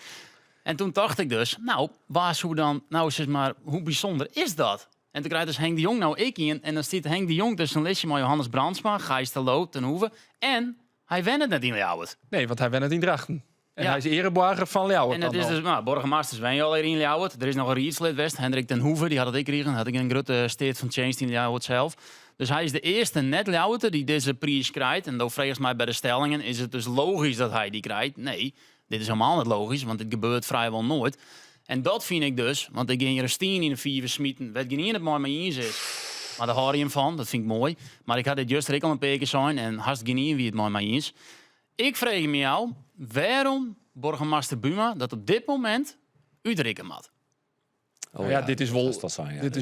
En toen dacht ik dus, nou, zeg maar, hoe bijzonder is dat? En toen krijgt dus Henk de Jong nou ik in. En dan zit Henk de Jong tussen een listje met Johannes Brandsma, Gijs Terlouw, Ten Hoeve. En hij went het net in Ljouwert. Nee, want hij went het in Drachten. En hij is ereburger van Ljouwert. En het is dus, nou, burgemeesters wen je al in Ljouwert. Er is nog een rietslid West, Hendrik Ten Hoeve, die had het ik gekregen. Had ik een grote State van Change in Ljouwert zelf. Dus hij is de eerste net-Ljouwerter die deze prijs krijgt. En dan volgens mij bij de stellingen is het dus logisch dat hij die krijgt. Nee, dit is helemaal niet logisch, want dit gebeurt vrijwel nooit. En dat vind ik dus, want ik ging hier een steen in de 4 smieten, weet niet het mooi met eens is. Maar daar hou je hem van, dat vind ik mooi. Maar ik had dit juist al een paar keer zijn en hartstikke niet wie het mooi met is. Ik vraag me jou, waarom burgemeester Buma dat op dit moment uitrekken moet? Oh ja, dit is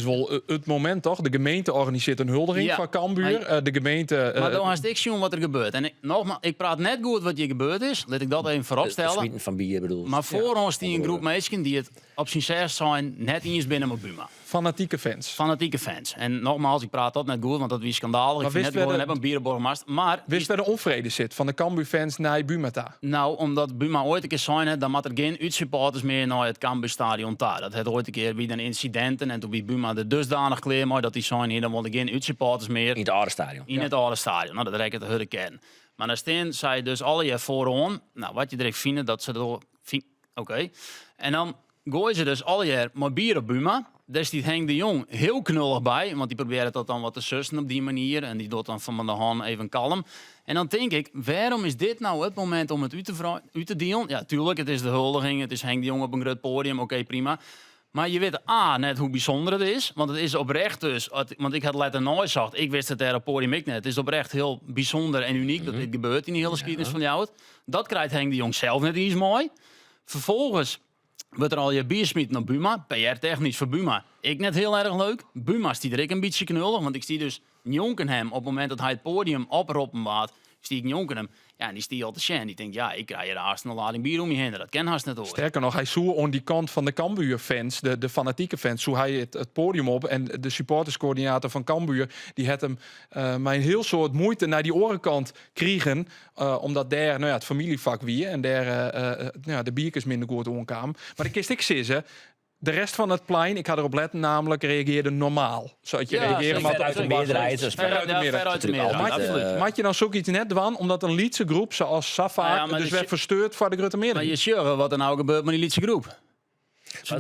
wel het moment, toch? De gemeente organiseert een huldiging van Cambuur. De gemeente... Maar dan is ik zien wat er gebeurt. En ik praat net goed wat hier gebeurd is. Laat ik dat even vooropstellen. Van bier bedoel. Maar voor ons die een groep mensen die het op zijn zes zijn net eens binnen met Buma. Fanatieke fans. Fanatieke fans. En nogmaals, ik praat dat net goed, want dat was schandalig. Ik vind net gewoon een bierenborgmast. Maar wist waar de onvrede zit van de Cambuur-fans naar Buma? Nou, omdat Buma ooit een keer zijn, dan moet er geen uitsupporters meer naar het Cambuurstadion daar. Dat had ooit een keer weer een incidenten en toen bij Buma de dusdanig kleer maar dat die zijn hier, dan wilde geen uitsupporters meer. In het oude stadion. In het oude stadion. Nou, dat rekent de hele kern. Maar dan staan zij dus alle jaar vooraan. Nou, wat je direct vindt, dat ze er... Oké. En dan gooien ze dus alle jaar maar bier op Buma. Daar staat Henk de Jong heel knullig bij. Want die probeert dat dan wat te sussen op die manier. En die doet dan van de hand even kalm. En dan denk ik, waarom is dit nou het moment om het uit te delen? Ja, tuurlijk, het is de huldiging. Het is Henk de Jong op een groot podium. Oké, prima. Maar je weet net hoe bijzonder het is. Want het is oprecht dus... Want ik had later nooit gezegd. Ik wist het er op podium ik net. Het is oprecht heel bijzonder en uniek dat dit gebeurt in die hele geschiedenis van Ljouwert. Dat krijgt Henk de Jong zelf net iets mooi. Vervolgens wordt er al je biersmieten op Buma. PR-technisch voor Buma. Ik net heel erg leuk. Buma stiet er ik een beetje knullig. Want ik zie dus jonken hem op het moment dat hij het podium oproepen waard. Zie ik jonken hem. Ja, en die stiet al te shen. Die denkt, ja, ik krijg hier haast een lading bier om je heen. Dat ken haast net hoor. Sterker nog, hij zoer aan die kant van de Cambuur-fans, de fanatieke fans, zoer hij het podium op. En de supporterscoördinator van Cambuur, die had hem met een heel soort moeite naar die orenkant kregen. Omdat daar het familievak wie en daar de biertjes minder goed omkwamen. Maar de kist ik zeggen. De rest van het plein, ik had erop letten, namelijk reageerde normaal. Zou je reageren maar uit de meerderheid. Veruit de meerderheid. Maak je nou zoiets net dwan, omdat een Lietse groep zoals Safa dus werd versteurd voor de grote meerderheid? Maar je sure wat er nou gebeurt met die Lietse groep.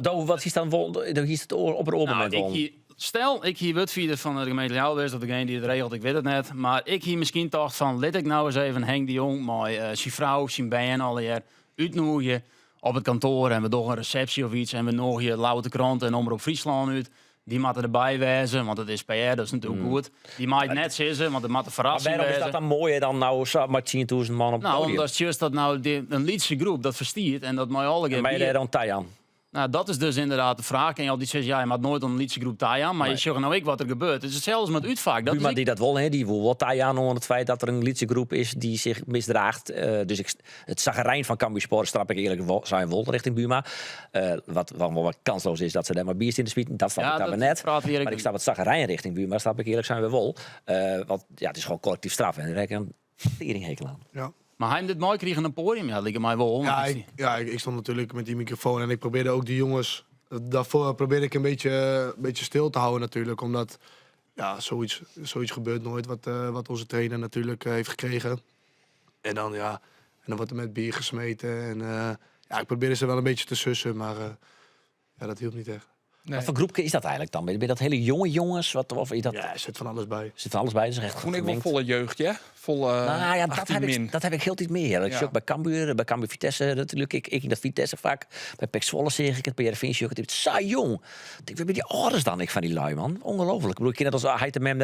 Wat is dan op een moment? Stel, ik hier wutvieder van de gemeente Ljouwert, of degene die het regelt, ik weet het net. Maar ik hier misschien dacht van, let ik nou eens even Henk de Jong, zijn vrouw, zijn bijen alle jaar uitnodigen op het kantoor en we doen een receptie of iets en we nodigen Louter Krant en Omroep Friesland uit. Die moeten erbij wijzen, want het is PR, dat is natuurlijk goed. Die maakt net zitten, want het moet een verrassing waarom is dat dan mooier dan nou met 10.000 man op het podium? Omdat juist dat nou een Lietse groep dat verstiert en dat mij alle keer. Maar je daar dan Tajan? Nou, dat is dus inderdaad de vraag. En je altijd zegt, ja, je maakt nooit een Lietse groep Tajan, maar je zegt nou ik wat er gebeurt. Het is hetzelfde met uitvaak. Buma die dat wil, die wil wel Tajan onder het feit dat er een Lietse groep is die zich misdraagt. Dus het zagerijn van Cambuur Sport strap ik eerlijk zijn wel richting Buma. Wat kansloos is dat ze daar maar bierst in de spieten. Dat snap ik dan net. Maar ik snap het zagerijn richting Buma, snap ik eerlijk zijn we wel. Want ja, het is gewoon collectief straf. En Teringhekel aan. Ja. Maar hij dit mooi kreeg in een podium. Ja, dat lijkt mij wel. Ja, ik stond natuurlijk met die microfoon en ik probeerde ook die jongens... Daarvoor probeerde ik een beetje stil te houden natuurlijk. Omdat zoiets gebeurt nooit wat onze trainer natuurlijk heeft gekregen. En dan wordt er met bier gesmeten. En ik probeerde ze wel een beetje te sussen, maar dat hielp niet echt. Nee. Wat voor groepje is dat eigenlijk dan? Ben je dat hele jonge jongens? Of is dat... Ja, er zit van alles bij. Zit van alles bij, dat is echt Vond ik wel volle jeugd, ja? Dat heb ik heel iets meer. Ik zie ook bij Cambuur Vitesse natuurlijk. Ik in dat Vitesse vaak. Bij PEC Zwolle zeg ik het, bij Heerenveen zie ik het saai jong. Ik ben die ouders dan, ik van die lui, man. Ongelooflijk. Ik bedoel, ik ken dat als Heitemem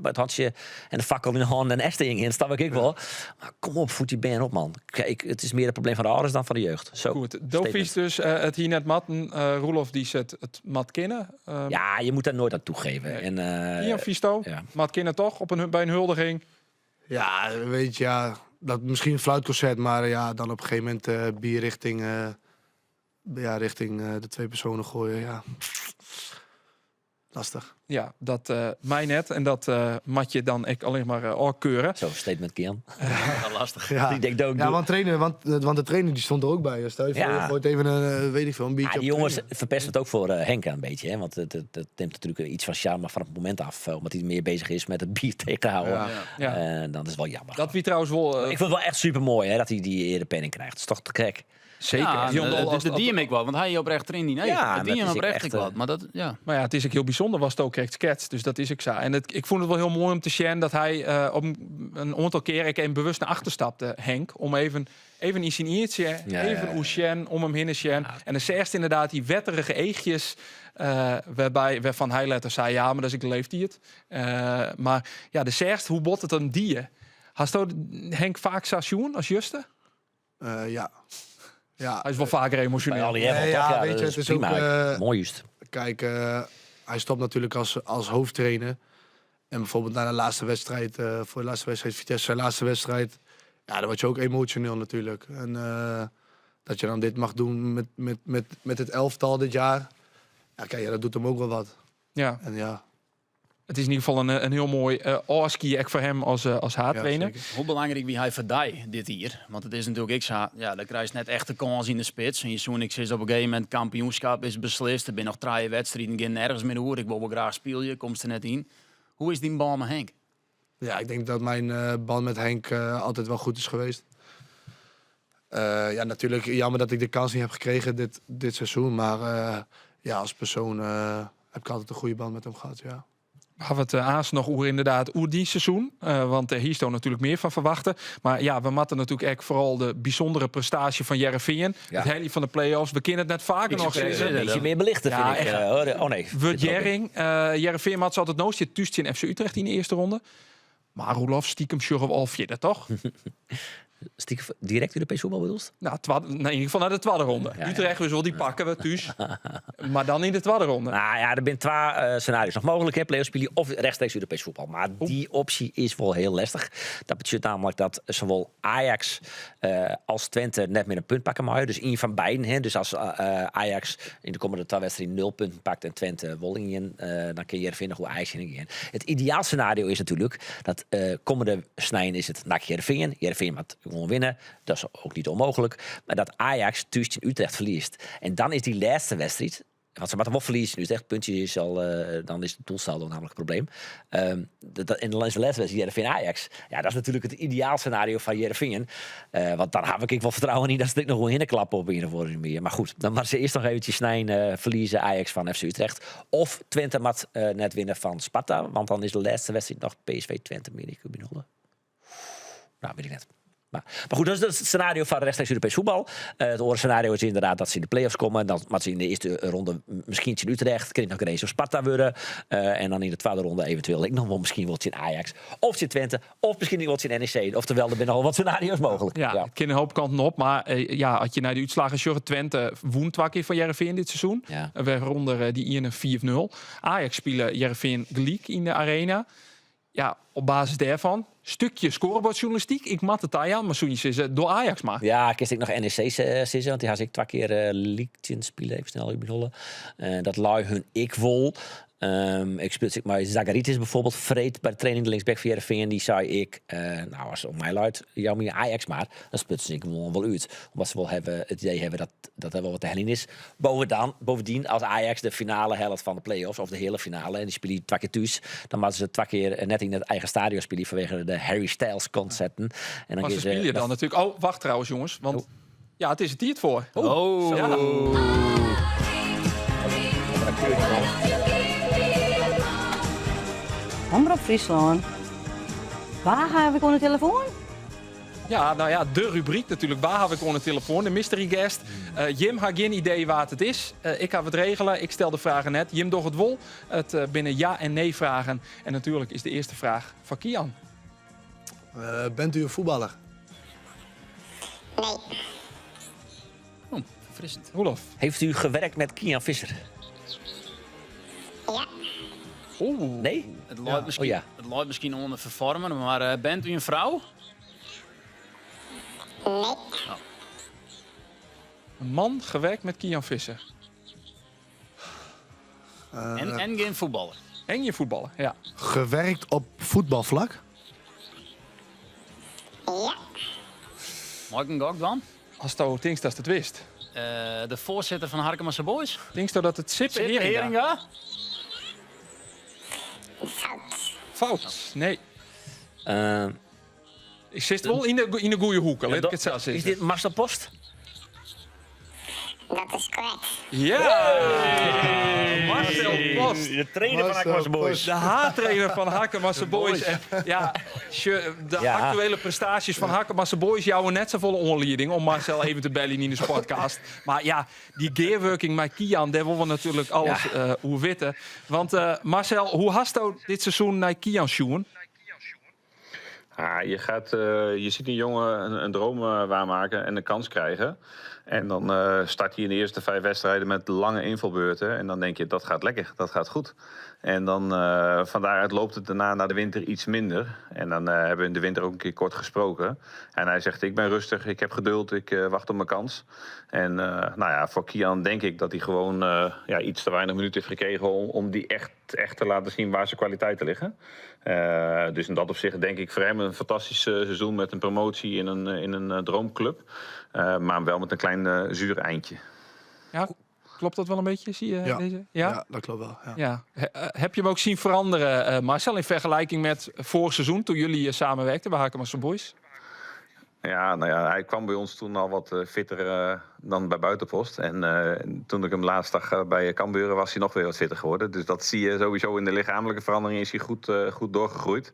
het handje en de fakkel in de hand en Esting in. Dat snap ik wel. Maar kom op, voet die been op, man. Kijk, het is meer het probleem van de ouders dan van de jeugd. Zo. Goed, Dovies dus het hier net matten. Roelof die zet het mat kennen. Ja, je moet daar nooit aan toegeven. Nee. Hier Visto, mat kennen toch bij een huldiging. Ja, weet je, dat misschien een fluitconcert, maar dan op een gegeven moment bier richting de 2 personen gooien, ja. Lastig. Ja, dat mij net en dat mat je dan alleen maar keuren. Zo, statement Kian. Lastig. Ja, ik denk ook want de trainer die stond er ook bij. Stel je voor, je gooit even een biertje op. Die jongens verpesten het ook voor Henk een beetje. Hè? Want het neemt natuurlijk iets van charme van het moment af. Omdat hij meer bezig is met het bier tegenhouden. Dat is wel jammer. Dat wie trouwens wel... Ik vind het wel echt super mooi dat hij die erepenning krijgt. Dat is toch te gek. Zeker. Ja, de die hem ik wat, want hij oprecht erin niet. Nee, ja, die hem oprecht echt ik wat. Maar dat, Maar ja, het is ook heel bijzonder, was het ook echt skets. Dus dat is ik zo. En ik vond het wel heel mooi om te zien dat hij op een aantal keren even bewust naar achter stapte, Henk, om even in zijn eertje, even Oesjen, om hem heen. En dan eerst inderdaad die wetterige eegjes, waarvan hij later zei, ja, maar dat is ik leeft die het. Maar ja, de zerst, hoe bot het een dier? Hast u Henk vaak seizoen als juste? Ja. Ja, hij is wel vaker emotioneel. Weet je, het is prima, ook mooi juist. Kijk, hij stopt natuurlijk als hoofdtrainer. En bijvoorbeeld na de laatste wedstrijd, voor de laatste wedstrijd Vitesse, zijn laatste wedstrijd, dan word je ook emotioneel natuurlijk. En dat je dan dit mag doen met het elftal dit jaar, kijk, dat doet hem ook wel wat. Ja. En ja. Het is in ieder geval een heel mooi oorski voor hem als haattrainer. Hoe belangrijk wie hij verdient dit hier. Want het is natuurlijk, dan krijg je net echt de kans in de spits. En je zoon, ik zeg op een gegeven moment, kampioenschap is beslist. Er zijn nog 3 wedstrijden, geen nergens meer hoor. Ik wil wel graag spelen, komt er net in. Hoe is die bal met Henk? Ja, ik denk dat mijn band met Henk altijd wel goed is geweest. Natuurlijk jammer dat ik de kans niet heb gekregen dit seizoen. Maar als persoon heb ik altijd een goede band met hem gehad, ja. Gaan we het aans nog inderdaad die seizoen. Want hier staan natuurlijk meer van verwachten. Maar ja, we matten natuurlijk echt vooral de bijzondere prestatie van Heerenveen. Het hele van de play-offs. We kennen het net vaker nog eens. Een beetje meer belichten, vind ik. Nee. Wurt-Jering. Heerenveen had altijd nooit tussen in FC Utrecht in de eerste ronde. Maar Roelof stiekem sjurren of je dat toch? Stiekem direct Europees voetbal bedoelst? Nou, in ieder geval naar de tweede ronde. Utrecht, we zullen die pakken we thuis. Maar dan in de tweede ronde. Nou ja, er zijn 2 scenario's nog mogelijk. Play-off spelen of rechtstreeks Europees voetbal. Maar die optie is wel heel lastig. Dat betekent namelijk dat zowel Ajax als Twente net meer een punt pakken mogen. Dus één van beiden. Hè. Dus als Ajax in de komende 2 wedstrijden 0 punten pakt en Twente Wollingen, dan kun je vinden hoe Ajax in gaan. Het ideaal scenario is natuurlijk dat komende snijden is het naar Heerenveen. Heerenveen moet gewoon winnen. Dat is ook niet onmogelijk. Maar dat Ajax thuis in Utrecht verliest. En dan is die laatste wedstrijd, want ze moeten wel verliezen in Utrecht, puntje is al, dan is het doelsaldo namelijk het probleem. En dan is de laatste wedstrijd Heerenveen-Ajax. Ja, dat is natuurlijk het ideaal scenario van Heerenveen. Want dan heb ik wel vertrouwen in dat ze er nog wel in klappen op een of andere manier. Maar goed, dan maar ze eerst nog eventjes snijden, verliezen Ajax van FC Utrecht. Of Twente moet net winnen van Sparta. Want dan is de laatste wedstrijd nog PSV Twente. Nou, weet ik net. Maar goed, dat is het scenario van rechtstreeks Europees voetbal. Het andere scenario is inderdaad dat ze in de play-offs komen. Dan moeten ze in de eerste ronde misschien in Utrecht. Kan ik nog een race of Sparta worden. En dan in de tweede ronde eventueel ik nog wel misschien wat in Ajax. Of in Twente. Of misschien wat in NEC. Oftewel, er zijn al wat scenario's mogelijk. Ja, ik ken een hoop kanten op. Maar had je naar de uitslagen zorgt, Twente woont 2 keer van Heerenveen dit seizoen. Ja. Waaronder die in een 4-0. Ajax spelen Heerenveen gelijk in de arena. Ja, op basis daarvan, stukje scorebordjournalistiek. Ik mat het aan, maar zo'n is door Ajax maar. Ja, ik nog NEC zitten, want die had ik 2 keer liedjes spelen, even snel uitbedoelen. Dat lui hun ik vol. Ik speel maar Zagaritis bijvoorbeeld, vreed bij de training de linksback van Heerenveen. Die zei ik, als het op mij luidt, jou meer Ajax maar. Dan sput ze ik wel uit. Omdat ze wel het idee hebben dat er wel wat te helling is. Bovendien, als Ajax de finale helft van de play-offs, of de hele finale, en die spelen 2 keer thuis, dan moeten ze 2 keer net in het eigen stadion spelen vanwege de Harry Styles concerten. En dan Maar ze spelen je dan natuurlijk... Oh, wacht trouwens jongens, want ja, het is het hier voor. Ja. Omroep Friesland. Waar heb ik aan de telefoon? Ja, nou ja, de rubriek natuurlijk. Waar heb ik aan de telefoon? De mystery guest. Jim had geen idee waar het is. Ik ga het regelen. Ik stel de vragen net. Jim doet het wol. Het binnen ja en nee vragen. En natuurlijk is de eerste vraag van Kian. Bent u een voetballer? Oh, verfrissend. Roelof. Heeft u gewerkt met Kian Visser? Oeh. Nee? Het loopt misschien onder vervormen, maar bent u een vrouw? Een man gewerkt met Kian Visser. En geen voetballer. En je voetballen, ja. Gewerkt op voetbalvlak? Mag ik een gok dan? Als je denkt dat het wist. De voorzitter van Harkemasse Boys? Denk je dat het Sippe Heringa? Fout. Nee. Ik zit wel in de goede hoek, laat ik het zelf Is zeggen. dit Marcel Post? Dat is correct. Ja! Marcel Post. De trainer van Harkemasse Boys. De haattrainer van Harkemasse Boys. En ja, de actuele prestaties van Harkemasse Boys jouwen net zo volle onleiding om Marcel even te bellen in de sportcast. Maar ja, die gearworking met Kian, daar willen we natuurlijk alles hoe weten. Want Marcel, hoe hast je dit seizoen naar Kian schoen? Je ziet een jongen een droom waarmaken en een kans krijgen. En dan start hij in de eerste 5 wedstrijden met lange invalbeurten. En dan denk je, dat gaat lekker, dat gaat goed. En dan van daaruit loopt het daarna naar de winter iets minder. En dan hebben we in de winter ook een keer kort gesproken. En hij zegt, ik ben rustig, ik heb geduld, ik wacht op mijn kans. En voor Kian denk ik dat hij gewoon iets te weinig minuten heeft gekregen om die echt te laten zien waar zijn kwaliteiten liggen. Dus in dat opzicht denk ik voor hem een fantastisch seizoen met een promotie in een droomclub. Maar wel met een klein zuur eindje. Ja, klopt dat wel een beetje? Zie je deze? Ja, dat klopt wel. Ja. Heb je hem ook zien veranderen, Marcel, in vergelijking met vorig seizoen toen jullie samenwerkten bij Harkemasse Boys? Ja, hij kwam bij ons toen al wat fitter dan bij Buitenpost. En toen ik hem laatst zag bij Cambuur was hij nog weer wat fitter geworden. Dus dat zie je sowieso in de lichamelijke verandering is hij goed doorgegroeid.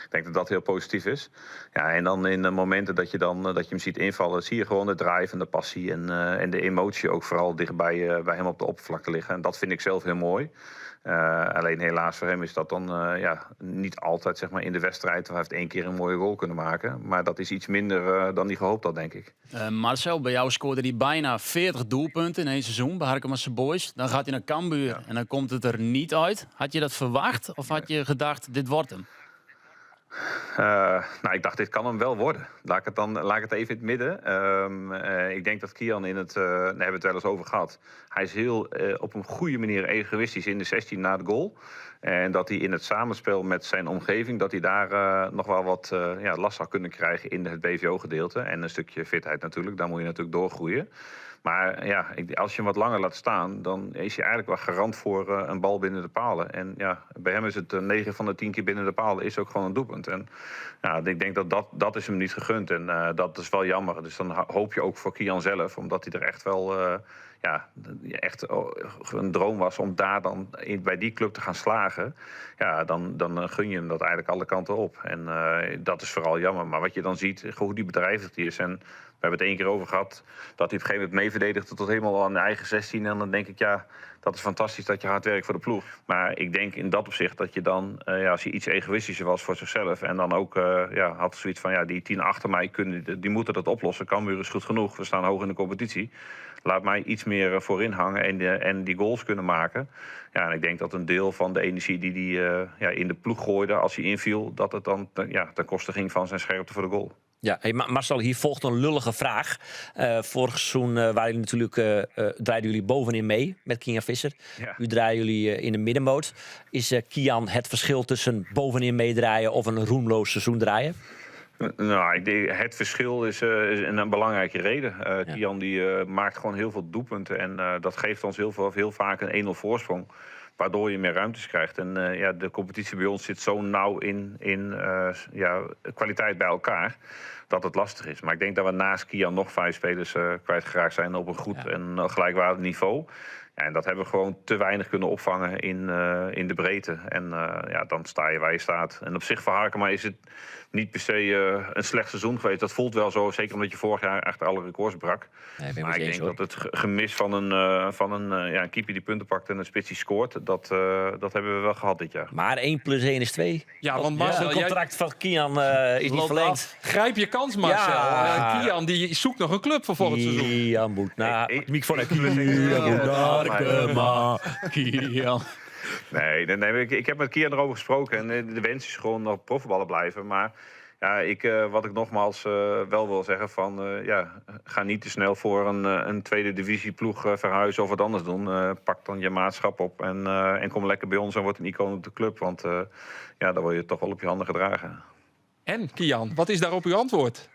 Ik denk dat dat heel positief is. Ja, en dan in de momenten dat je hem ziet invallen, zie je gewoon de drive en de passie en de emotie ook vooral dichtbij bij hem op de oppervlakte liggen. En dat vind ik zelf heel mooi. Alleen helaas voor hem is dat dan niet altijd zeg maar, in de wedstrijd. Hij heeft 1 keer een mooie goal kunnen maken. Maar dat is iets minder dan hij gehoopt had, denk ik. Marcel, bij jou scoorde hij bijna 40 doelpunten in 1 seizoen bij Harkemasse Boys. Dan gaat hij naar Cambuur en dan komt het er niet uit. Had je dat verwacht of had je gedacht, dit wordt hem? Ik dacht, dit kan hem wel worden. Laat ik het even in het midden. Ik denk dat Kian daar hebben we het wel eens over gehad. Hij is heel op een goede manier egoïstisch in de 16 na de goal. En dat hij in het samenspel met zijn omgeving, dat hij daar nog wel wat last zou kunnen krijgen in het BVO-gedeelte. En een stukje fitheid natuurlijk, daar moet je natuurlijk doorgroeien. Maar als je hem wat langer laat staan, dan is hij eigenlijk wel garant voor een bal binnen de palen. En bij hem is het 9 van de 10 keer binnen de palen is ook gewoon een doelpunt. En ik denk dat is hem niet gegund. En dat is wel jammer. Dus dan hoop je ook voor Kian zelf, omdat hij er echt wel echt een droom was om daar dan bij die club te gaan slagen. Ja, dan gun je hem dat eigenlijk alle kanten op. En dat is vooral jammer. Maar wat je dan ziet, hoe die bedrijvig die is. En we hebben het 1 keer over gehad dat hij op een gegeven moment mee verdedigde tot helemaal aan de eigen 16. En dan denk ik, dat is fantastisch dat je hard werkt voor de ploeg. Maar ik denk in dat opzicht dat je dan, als hij iets egoïstischer was voor zichzelf. En dan ook had zoiets van, die 10 achter mij, die moeten dat oplossen. Cambuur is goed genoeg, we staan hoog in de competitie. Laat mij iets meer voorin hangen en die goals kunnen maken. Ja, en ik denk dat een deel van de energie die hij in de ploeg gooide als hij inviel, dat het dan ten koste ging van zijn scherpte voor de goal. Ja, hey, Marcel, hier volgt een lullige vraag. Vorig seizoen waren jullie natuurlijk, draaiden jullie bovenin mee met Kian Visser. Ja. Nu draaien jullie in de middenmoot. Is Kian het verschil tussen bovenin meedraaien of een roemloos seizoen draaien? Nou, ik denk, het verschil is een belangrijke reden. Kian die maakt gewoon heel veel doelpunten. En dat geeft ons heel vaak een 1-0 voorsprong. Waardoor je meer ruimtes krijgt. En de competitie bij ons zit zo nauw in kwaliteit bij elkaar. Dat het lastig is. Maar ik denk dat we naast Kian nog 5 spelers kwijtgeraakt zijn op een goed en gelijkwaardig niveau. Ja, en dat hebben we gewoon te weinig kunnen opvangen in de breedte. En dan sta je waar je staat. En op zich voor Harkema is het niet per se een slecht seizoen geweest. Dat voelt wel zo, zeker omdat je vorig jaar echt alle records brak. Nee, maar ik denk dat het gemis van een keeper die punten pakt en een spits die scoort, dat hebben we wel gehad dit jaar. Maar 1 + 1 is 2. Ja, want Marcel, Het contract van Kian is niet verlengd. Grijp je kans, Marcel. Ja. Kian die zoekt nog een club voor volgend seizoen. Kian moet naar... Kian. Nee, ik heb met Kian erover gesproken. En de wens is gewoon nog profvoetballer blijven. Maar ja, wat ik nogmaals wel wil zeggen van... ga niet te snel voor een tweede divisie ploeg verhuizen of wat anders doen. Pak dan je maatschap op en kom lekker bij ons en word een icoon op de club. Want dan word je toch wel op je handen gedragen. En Kian, wat is daarop uw antwoord?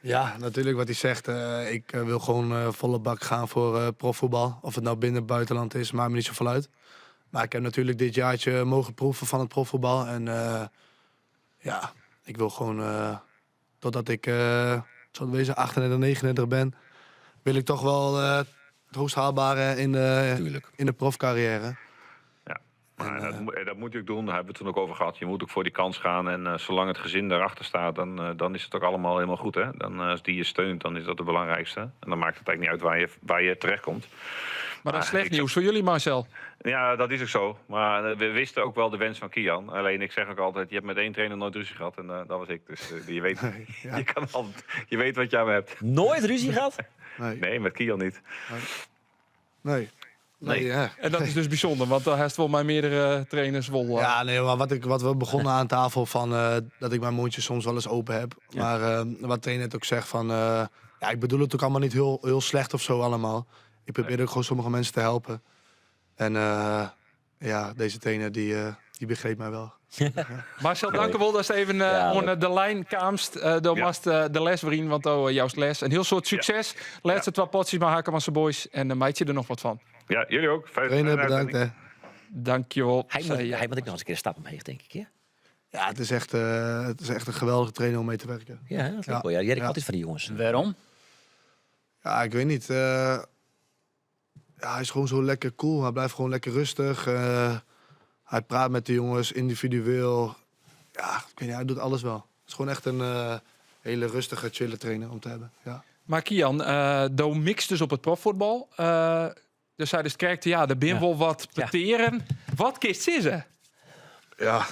Ja, natuurlijk wat hij zegt. Ik wil gewoon volle bak gaan voor profvoetbal. Of het nou binnen of buitenland is, maakt me niet zoveel uit. Maar ik heb natuurlijk dit jaartje mogen proeven van het profvoetbal. En ik wil gewoon, totdat ik zal wezen 38, 39 ben, wil ik toch wel het hoogst haalbare in de profcarrière. Maar dat moet je ook doen, daar hebben we het toen ook over gehad. Je moet ook voor die kans gaan en zolang het gezin daarachter staat, dan is het ook allemaal helemaal goed. Hè? Dan, als die je steunt, dan is dat het belangrijkste. En dan maakt het eigenlijk niet uit waar je terechtkomt. Maar dat is slecht nieuws voor jullie, Marcel. Ja, dat is ook zo. Maar we wisten ook wel de wens van Kian. Alleen ik zeg ook altijd, je hebt met 1 trainer nooit ruzie gehad. En dat was ik. Dus je weet, je weet wat je aan me hebt. Nooit ruzie gehad? Nee, met Kian niet. Nee. Ja. En dat is dus bijzonder, want daar heeft volgens mij meerdere trainers wel... Ja, nee, maar wat we begonnen aan tafel van dat ik mijn mondje soms wel eens open heb. Ja. Maar wat trainer het ook zegt van... ik bedoel het ook allemaal niet heel slecht of zo allemaal. Ik probeer ook gewoon sommige mensen te helpen. En deze trainer die begreep mij wel. Marcel, dank u wel dat je even onder de lijn kaamst. De lesvriend, want jouw les. Een heel soort succes. Laatste 2 potjes met Harkema's boys. En maak je er nog wat van. Ja, jullie ook. Trainer, bedankt hè. Dankjewel. Hij moet ook nog eens een keer een stap omheen, denk ik. Ja, het is echt een geweldige trainer om mee te werken. Ja, dat lijkt wel. Ja, Jerk altijd van die jongens. Waarom? Ja, ik weet niet. Hij is gewoon zo lekker cool. Hij blijft gewoon lekker rustig. Hij praat met de jongens individueel. Ja, ik weet niet, hij doet alles wel. Het is gewoon echt een hele rustige, chille trainer om te hebben. Ja. Maar Kian, do mixt dus op het profvoetbal. Dus hij dus kijkt, er ben wel wat peteren. Wat kist is er? Ja,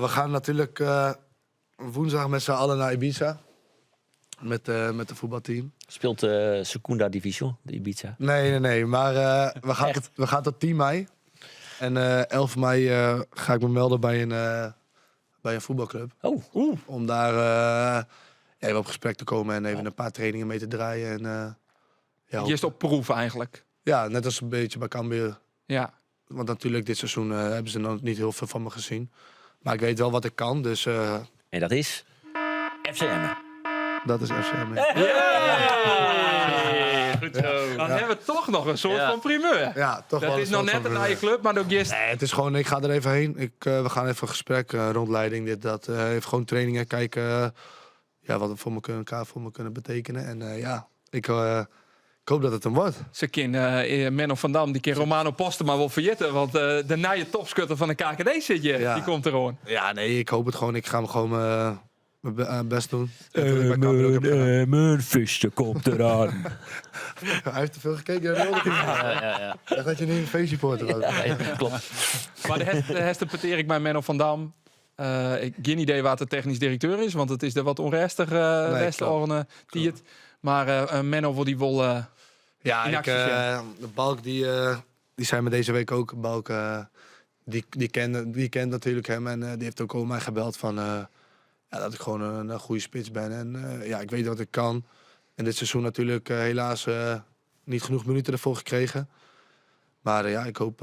we gaan natuurlijk woensdag met z'n allen naar Ibiza. Met de voetbalteam. Speelt Secunda Division, de Ibiza? Nee. Maar we gaan tot 10 mei. En 11 mei ga ik me melden bij een voetbalclub. Om daar even op gesprek te komen en even een paar trainingen mee te draaien. En, je is op proef eigenlijk. Ja, net als een beetje bij Cambuur. Ja. Want natuurlijk dit seizoen hebben ze nog niet heel veel van me gezien. Maar ik weet wel wat ik kan, dus... En dat is FCM. Dat is FCM. Goed zo. Dan hebben we toch nog een soort van primeur. Ja, toch dat wel is nog net een eigen club, maar ook gist. Nee, het is gewoon, ik ga er even heen. We gaan even een gesprek, rondleiding, dit, dat. Even gewoon trainingen, kijken wat we voor me kunnen betekenen. En ik hoop dat het hem wordt. Ze kunnen Menno van Dam, die keer Romano Postema wel verjitten. Want de nieuwe topscutter van de KKD zit je. Ja. Die komt er gewoon. Ja, nee, ik hoop het gewoon. Ik ga hem gewoon mijn best doen. Mijn visje komt eraan. Hij heeft te veel gekeken. Ja. Dat je niet een feestsupporter was. Klopt. Maar de hester ik bij Menno van Dam. Ik heb geen idee wat de technisch directeur is. Want het is de wat onrustig Westerorne die het. Maar Menno wil die wel de Balk die zijn me deze week ook. Balk die kent natuurlijk hem. En die heeft ook al mij gebeld van... ja, dat ik gewoon een goede spits ben. En ja, ik weet wat ik kan. En dit seizoen natuurlijk helaas niet genoeg minuten ervoor gekregen. Maar ja, ik hoop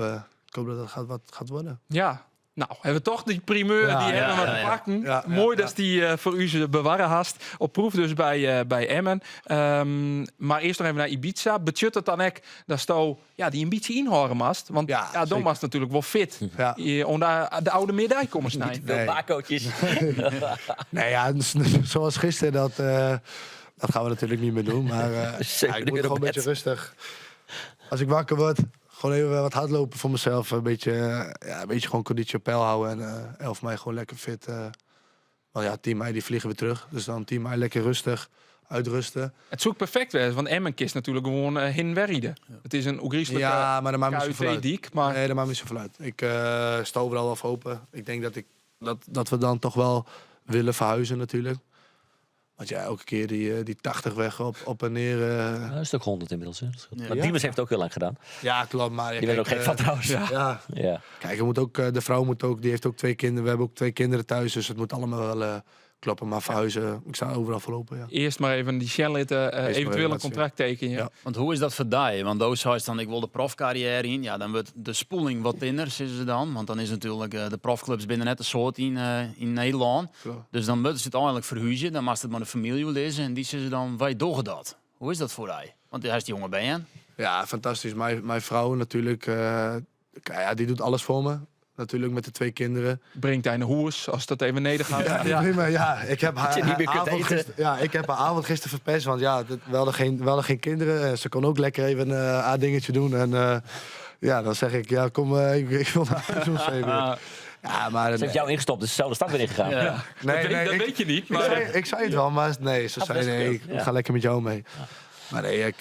dat het wat gaat worden. Ja. Nou, hebben we toch die primeur, die hebben we te pakken. Ja, Mooi dat die voor u ze bewaren hast. Op proef dus bij Emmen. Maar eerst nog even naar Ibiza. Budget het dan ook dat Sto die ambitie inhouden mast. Want dan was het natuurlijk wel fit. Ja. Om de oude medaille komen snijden. Veel bakootjes. Nee, ja, zoals gisteren, dat gaan we natuurlijk niet meer doen. Maar ik moet gewoon een beetje rustig. Als ik wakker word, gewoon even wat hardlopen voor mezelf. Een beetje gewoon conditie op peil houden. En 11 mei gewoon lekker fit. Want ja, 10 mei die vliegen we terug. Dus dan 10 mei lekker rustig, uitrusten. Het zoekt perfect wezen, want Emmen kist natuurlijk gewoon hinweriden. Ja. Het is een oegrieselijke maar daar maakt me niet zoveel diek. Maar... Nee, daar maakt me niet zoveel uit. Ik sta overal wel voor open. Ik denk dat we dan toch wel willen verhuizen natuurlijk. Want ja, elke keer die 80 weg op en neer. Dat is ook 100 inmiddels. Hè? Ja. Maar Diemers heeft het ook heel lang gedaan. Ja, klopt. Maar die werd ook gek van trouwens. Ja. Kijk, de vrouw moet ook, die heeft ook 2 kinderen. We hebben ook 2 kinderen thuis, dus het moet allemaal wel kloppen. Maar verhuizen, ik sta overal voorlopig. Ja. Eerst maar even die Shell-litten, eventueel een contract tekenen. Ja. Want hoe is dat voor die? Want Doos zei dan, ik wil de profcarrière in. Ja, dan wordt de spoeling wat minder, zeggen ze dan. Want dan is natuurlijk de profclubs binnen net een soort in Nederland. Klopt. Dus dan moeten ze het eigenlijk verhuizen. Dan mag het maar de familie lezen. En die zeggen dan, wij doen dat. Hoe is dat voor die? Want hij is die jongen bij je. Ja, fantastisch. Mijn vrouw natuurlijk, die doet alles voor me. Natuurlijk met de 2 kinderen. Brengt hij een hoers als dat even neder gaat. Ja, ik heb haar avond gisteren verpest. Want ja, we hadden geen kinderen. Ze kon ook lekker even een dingetje doen. En dan zeg ik, ja kom, ik wil naar huis of zo. Ja, maar ze heeft jou ingestopt, dus dezelfde stad weer ingegaan. Ja. Nee, dat weet je niet. Maar... Ik zei het wel, maar nee, ze zei nee, ik ga lekker met jou mee. Ja. Maar nee, ik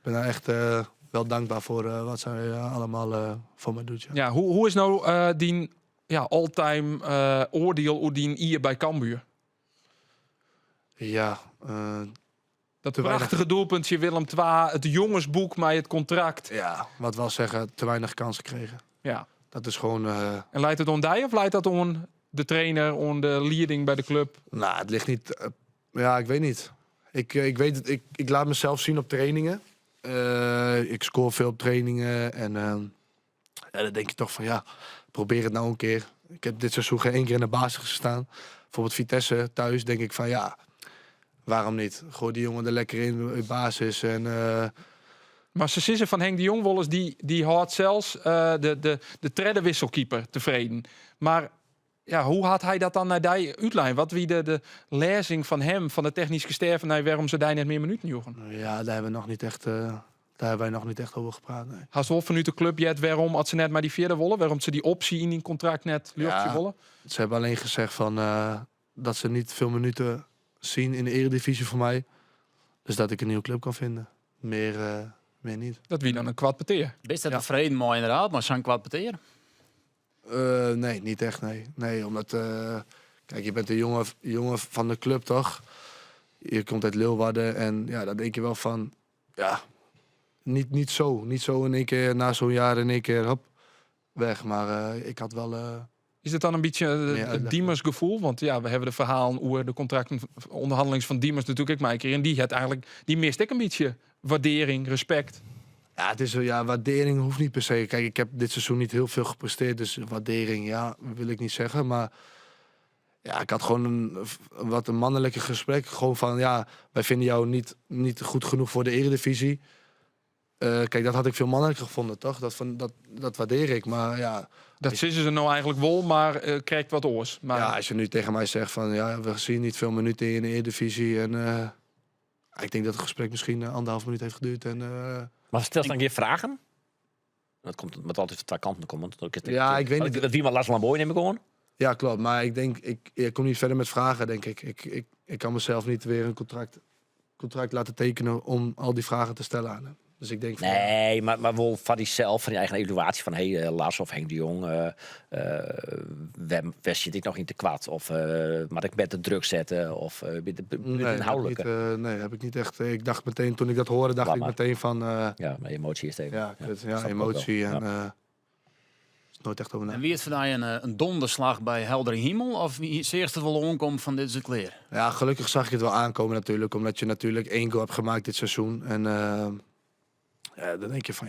ben daar echt... wel dankbaar voor wat zij allemaal voor me doet. Ja, hoe is nou die all-time oordeel hoe die hier bij Cambuur? Ja. Dat prachtige doelpuntje Willem II, het jongensboek met het contract. Ja, wat wel zeggen, te weinig kansen kregen. Ja. Dat is gewoon... En leidt het om die of leidt dat om de trainer, om de leading bij de club? Nou, het ligt niet... ik weet niet. Ik weet het, ik laat mezelf zien op trainingen. Ik scoor veel op trainingen en dan denk je toch van probeer het nou een keer. Ik heb dit seizoen geen 1 keer in de basis gestaan. Bijvoorbeeld Vitesse thuis denk ik van waarom niet? Gooi die jongen er lekker in basis. En, Maar ze zitten van Henk de Jong wel eens die houdt zelfs de treddenwisselkeeper tevreden. Maar hoe had hij dat dan naar die uitlijn? Wat wie de lezing van hem, van de technische sterven, naar waarom ze daar net meer minuten joegen? Ja, daar hebben we nog niet echt, daar hebben wij nog niet echt over gepraat. Nee. Had ze wel vanuit de club jet waarom had ze net maar die 4e willen? Waarom ze die optie in die contract net luchtje willen? Ze hebben alleen gezegd van dat ze niet veel minuten zien in de eredivisie voor mij. Dus dat ik een nieuwe club kan vinden. Meer niet. Dat wie dan een kwart peteer. Best dat tevreden mooi inderdaad, maar zo'n kwart peteer? Nee, niet echt, nee. Nee, omdat... kijk, je bent een jongen van de club, toch? Je komt uit Leeuwarden en dan denk je wel van... Ja, niet zo in één keer, na zo'n jaar in één keer, hop, weg. Maar ik had wel... Is het dan een beetje het Diemers gevoel? Want we hebben de verhaal over de contracten, onderhandelings van Diemers natuurlijk ook maar een keer. En die mist ik een beetje waardering, respect. Ja, het is waardering hoeft niet per se. Kijk, ik heb dit seizoen niet heel veel gepresteerd, dus waardering, wil ik niet zeggen. Maar ik had gewoon een mannelijke gesprek. Gewoon van, wij vinden jou niet goed genoeg voor de eredivisie. Kijk, dat had ik veel mannelijker gevonden, toch? Dat waardeer ik, maar dat zitten ze nou eigenlijk wel, maar krijgt wat oors. Maar... Ja, als je nu tegen mij zegt van, we zien niet veel minuten in de eredivisie en... ik denk dat het gesprek misschien 1,5 minuut heeft geduurd en... Maar stel dan een keer vragen? Dat komt met altijd van 2 kanten komen. Ik weet niet. Dat wie maar Lars van Boy neem ik gewoon. Ja, klopt. Maar ik denk, ik kom niet verder met vragen, denk ik. Ik kan mezelf niet weer een contract laten tekenen om al die vragen te stellen aan hem. Dus ik denk... Nee, maar wel van die zelf, van je eigen evaluatie van... Lars of Henk de Jong, waar zit ik nog in te kwad? Of maar ik met de druk zetten? Of inhoudelijke? Nee, heb ik niet echt... Ik dacht meteen, toen ik dat hoorde, dacht ik meteen van... maar emotie is het even. Ja, emotie. En, nooit echt over na. En wie het voor jou een donderslag bij helder hemel? Of zie je het wel omkomen van dit is het leer? Ja, gelukkig zag ik het wel aankomen natuurlijk. Omdat je natuurlijk 1 goal hebt gemaakt dit seizoen. En dan denk je van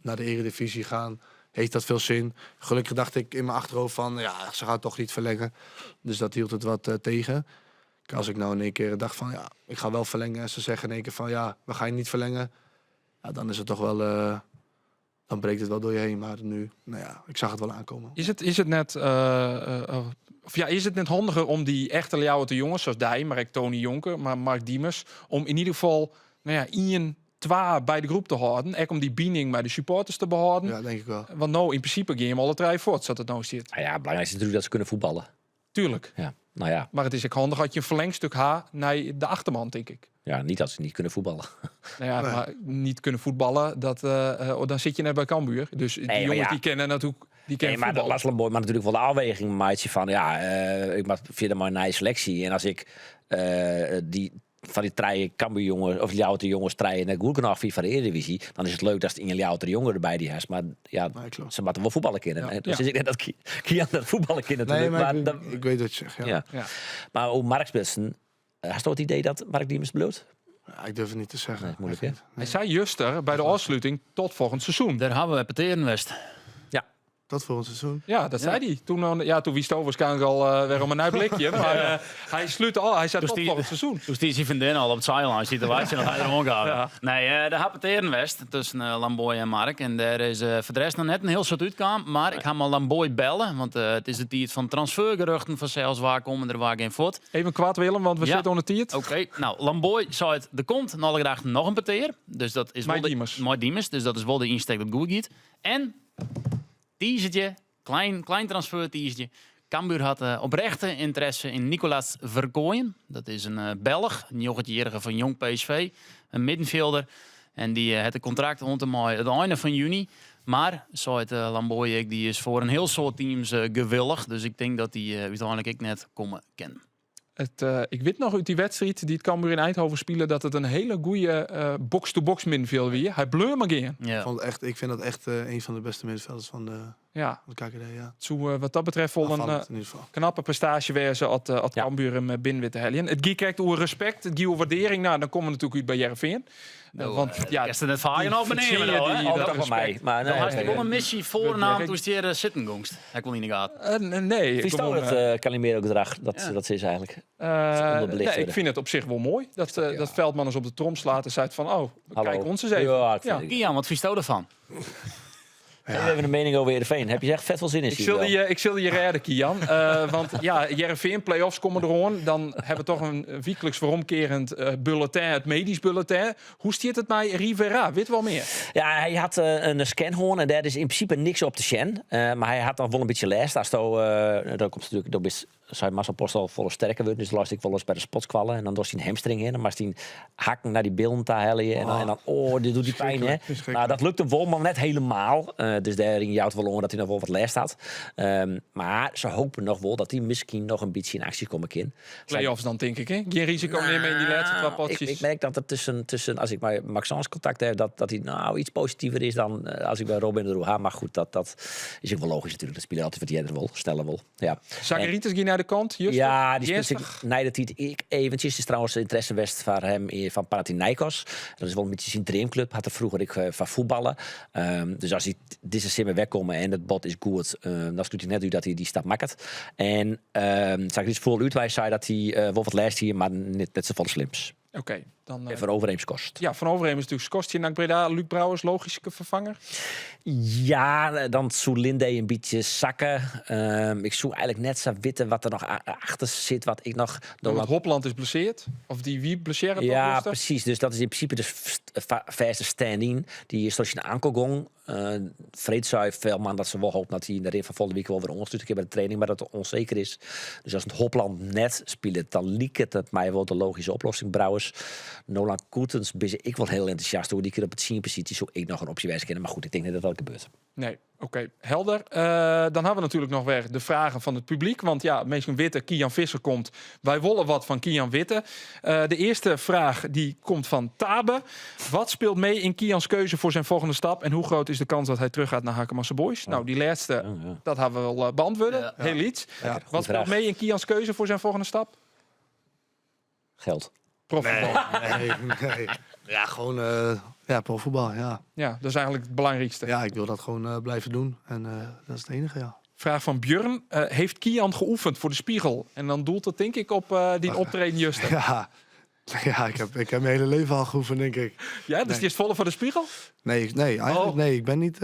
naar de Eredivisie gaan, heeft dat veel zin. Gelukkig dacht ik in mijn achterhoofd van, ze gaan toch niet verlengen. Dus dat hield het wat tegen. Als ik nou in één keer dacht van, ik ga wel verlengen. En ze zeggen in één keer van, we gaan je niet verlengen. Ja, dan is het toch wel, dan breekt het wel door je heen. Maar nu, ik zag het wel aankomen. Is het net, is het net handiger om die echte Ljouwerter jongens, zoals Dij, maar ook Tony Jonker, maar Mark Diemers, om in ieder geval, bij de groep te houden. Ook om die binding bij de supporters te behouden. Ja, denk ik wel. Want nou, in principe gaan je hem alle 3 voort, zoals het nou zit. Nou ja, belangrijk is natuurlijk dat ze kunnen voetballen. Tuurlijk. Ja, nou ja. Maar het is ook handig dat je een verlengstuk haalt naar de achterman, denk ik. Ja, niet dat ze niet kunnen voetballen. Maar niet kunnen voetballen, dan zit je net bij Cambuur. Dus die jongens die kennen natuurlijk. Maar dat Lars Lamboy, maar natuurlijk wel de afweging maatje van ik maak via maar een nice selectie. En als ik van die 3 Cambuur jongens of Ljouwerter jongens 3 naar Goerkenhof van de Eredivisie, dan is het leuk dat het een Ljouwerter jongen erbij die heeft. Maar ze moeten wel voetballen kennen. Ja. Dus is ik net dat Kian dat voetballen kennen natuurlijk. Nee, maar ik weet wat je zegt. Ja. Maar hoe Mark Spitsen, hast je het idee dat Mark Diemers beloofd? Ja, ik durf het niet te zeggen. Nee, moeilijk, hè? Hij zei juster bij de afsluiting tot volgend seizoen. Daar hebben we Peteren West. Tot volgend seizoen. Ja, dat zei hij. Toen wist hij waarschijnlijk al weer om een uitblikje. Maar hij sluit al. Hij zei tot volgend seizoen. Toen stiet zijn vriendin al op het sideline. Ziet er wat je nog uit de omgaan. Ja. Nee, daar hebben Peteren West tussen Lamboy en Mark. En daar is voor de rest nog net een heel soort uitkwam. Maar ik ga maar Lamboy bellen. Want het is de tijd van transfergeruchten van zelfs waar komen er waar geen voet. Even kwaad Willem, want we zitten onder de tijd. Oké, nou Lamboy zei het. Er komt en alle graag nog een peteer. Dus dat is Mooi Diemers. Dus dat is wel de insteek dat goed gaat. En teasertje. Klein transfer-teasertje. Cambuur had oprechte interesse in Nicolas Verkooyen. Dat is een Belg, een jochetje van Jong PSV. Een middenvelder. En die heeft een contract rond het einde van juni. Maar, zo het Lamboy, die is voor een heel soort teams gewillig. Dus ik denk dat die uiteindelijk ik net komen kennen. Ik weet nog uit die wedstrijd die het Cambuur in Eindhoven spelen dat het een hele goede box-to-box middenveld weer. Hij bleur maar geen. Ja. Ik vind dat echt een van de beste middenvelders van de KKD. Ja. Zo, wat dat betreft wel een knappe prestatie wezen at Cambuur hem binnen te helien. Het giet kijkt over respect, het giet over waardering. Nou, dan komen we natuurlijk uit bij Jervin. Want is er net vaaien op beneden, dat van mij. Maar dan had je wel een missie voornaam toen je hier zitten gongst. Ik wil niet in de gaten. Nee. Wie stel het Calimero-gedrag? Dat is eigenlijk. Ik vind het op zich wel mooi. Dat Veldman eens op de trom slaat en zei van, kijk ons eens even. Kian, wat vies je ervan? Even een mening over Heerenveen. Heb je echt vet veel zin in? Ik zul je redden, Kian. Want Heerenveen, play-offs komen erom. Dan hebben we toch een wekelijks veromkerend bulletin, het medisch bulletin. Hoe stiert het bij Rivera? Weet wel meer? Ja, hij had een scanhoorn en daar is in principe niks op te zien. Maar hij had nog wel een beetje les. Dan komt natuurlijk zijn massapostel volle sterker wordt. Dus las ik wel eens bij de spotskwallen. En dan doet hij een hamstring in. Dan mag hij hakken naar die billen te hellen. En dan, dit doet die pijn, hè. Nou, dat lukt hem wel, maar net helemaal. Dus daar in jouw wel dat hij nog wel wat les had. Maar ze hopen nog wel dat hij misschien nog een beetje in actie komen kan. Play-offs dan, denk ik, hè? Geen risico nemen in die laatste 2 potjes. Ik merk dat er tussen als ik met Maxence contact heb, dat hij iets positiever is dan als ik bij Robin de Roeha. Maar goed, dat is ook wel logisch natuurlijk. Dat spelen altijd wat jij er wil, sneller wil. Ja. Zagaritis ging naar de kant, juist? Ja, die speelt zich dat ik eventjes is trouwens interesse west van hem van Panathinaikos. Dat is wel een beetje zijn dreamclub. Had er vroeger ik van voetballen. Dus als hij deze simmer wegkomen en het bot is goed, dan doet hij net dat hij die stap maakt. En zag ik vol uitwijs zei dat hij wel wat lijst hier, maar net zo van slims. Oké, dan en van Overheems kost. Ja, van Overheems is natuurlijk Kostje naar Breda. Luc Brouwers, logische vervanger. Ja, dan zou Linde een beetje zakken. Ik zou eigenlijk net zo weten wat er nog achter zit. Wat ik nog. Want Hopland is geblesseerd. Of die wie blesseren? Ja, precies. Dus dat is in principe de verste stand-in. Die is zoals een aankogong. Vreed zei Veldman dat ze wel hopen dat hij in de rit van volgende week wel weer ondersteunt bij de training, maar dat het onzeker is. Dus als het Hopland net speelt, dan liekt het mij wel de logische oplossing, Brouwers. Nolan Koetens ben ik wel heel enthousiast over. Die keer op het 10 positie zou ik nog een optie wijs kennen. Maar goed, ik denk niet dat dat gebeurt. Nee, oké, helder. Dan hebben we natuurlijk nog weer de vragen van het publiek. Want ja, mensen weten, Kian Visser komt. Wij willen wat van Kian Witte. De eerste vraag die komt van Tabe. Wat speelt mee in Kians keuze voor zijn volgende stap? En hoe groot is de kans dat hij terug gaat naar Hakemasse Boys? Nou, die laatste, dat hebben we wel beantwoorden. Ja. Heel iets. Ja, Wat speelt mee in Kians keuze voor zijn volgende stap? Geld. Profvoetbal. Nee. Ja, gewoon profvoetbal, ja. Ja, dat is eigenlijk het belangrijkste. Ja, ik wil dat gewoon blijven doen. En dat is het enige, ja. Vraag van Björn. Heeft Kian geoefend voor de spiegel? En dan doelt dat denk ik op die optreden juist. Ja, ik heb mijn hele leven al geoefend, denk ik. Ja, dus die is volle voor de spiegel? Nee, eigenlijk nee. Ik ben niet,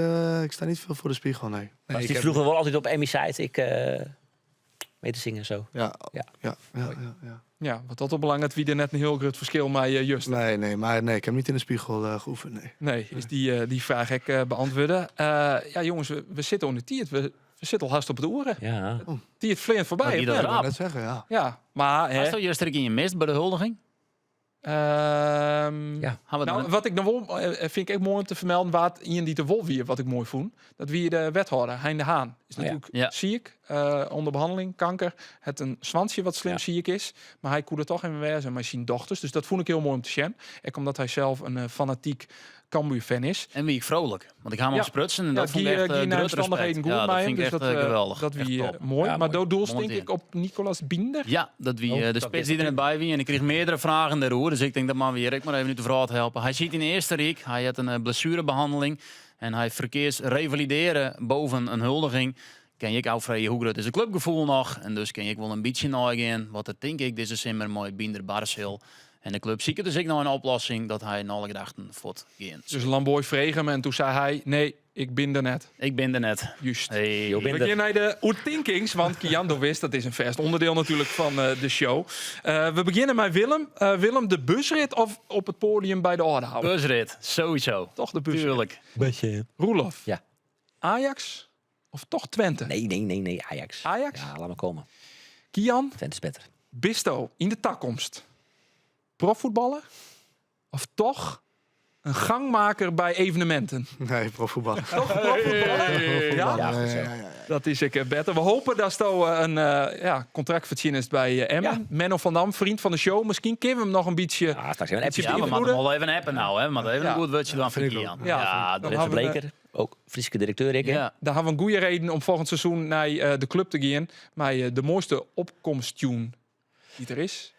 ik sta niet veel voor de spiegel, nee. Was die vroeger wel altijd op Emmy site mee te zingen en zo? Ja. Ja, wat dat op belangrijk wie er net een heel groot verschil met just. Nee, ik heb niet in de spiegel geoefend, nee. Nee, is die vraag ik beantwoorden. Ja, jongens, we zitten onder Tiert. We zitten al haast op de oren. Ja. Tiert vleend voorbij. Dat hè? ieder Ja, ik raap. net zeggen, ja. Ja, maar... Was dat juist een keer in je mist bij de huldiging? Ja. Gaan we dan Nou, wat ik nog wel vind ik echt mooi om te vermelden, wat Ian die de Wolf weer, wat ik mooi vond. Dat wie de wethouder, Hein de Haan, is natuurlijk ziek, onder behandeling, kanker. Het een zwansje wat slim ziek is, maar hij kon er toch in wezen met zijn dochters. Dus dat vond ik heel mooi om te zien. Ook omdat hij zelf een fanatiek Cambuur-fan is. En wie ik vrolijk. Want ik ga hem al sprutsen en dat vond ik die echt naar groot omstandigheden respect. goed Ja, bij dat hem. vind ik Dus echt geweldig. Dat wie Echt top. mooi. Ja, maar mooi. doelst denk Mooi ik op Nicolas Binder. Ja, dat wie de dat spits is die er net bij wie. En ik kreeg meerdere vragen daarover. Dus ik denk dat maar weer ik maar even nu de vraag te helpen. Hij ziet in de eerste week, hij had een blessurebehandeling. En hij verkeers revalideren boven een huldiging. Ken ik ook vrij hoe groot is het clubgevoel nog. En dus ken ik wel een beetje nagaan. Wat er denk ik deze simmer mooi Binder Barshil. En de club ziet dus ik nou een oplossing dat hij in alle gedachten voort gaan. Dus Lamboy vreeg hem en toen zei hij, nee, ik ben er net. Ik ben er net. Juist. Hey, We beginnen naar de Oertinkings, want Kian wist, dat is een vast onderdeel natuurlijk van de show. We beginnen met Willem. Willem, de busrit of op het podium bij de Ordehouder? Busrit, sowieso. Toch de busrit. Tuurlijk. Roelof. Ja. Ajax of toch Twente? Nee, Ajax. Ajax? Ja, laat maar komen. Kian, Twente is beter. Bisto in de toekomst. Profvoetballer of toch een gangmaker bij evenementen? Nee, profvoetbal. Toch profvoetballer? Ja? Ja, Dat is ik beter. We hopen dat Sto een contract verdienst bij Emmen. Ja. Menno van Dam, vriend van de show. Misschien kunnen we hem nog een beetje... Ja, straks even een appje Ja, we sturen. moeten hem wel even appen nou, hè. Maar even een goed woordje dan voor Kian. Ja, dat dan Rens hebben we- Bleker, ook Friese directeur, ik. Ja. Daar hebben we een goede reden om volgend seizoen naar de club te gaan. Maar de mooiste opkomsttune die er is.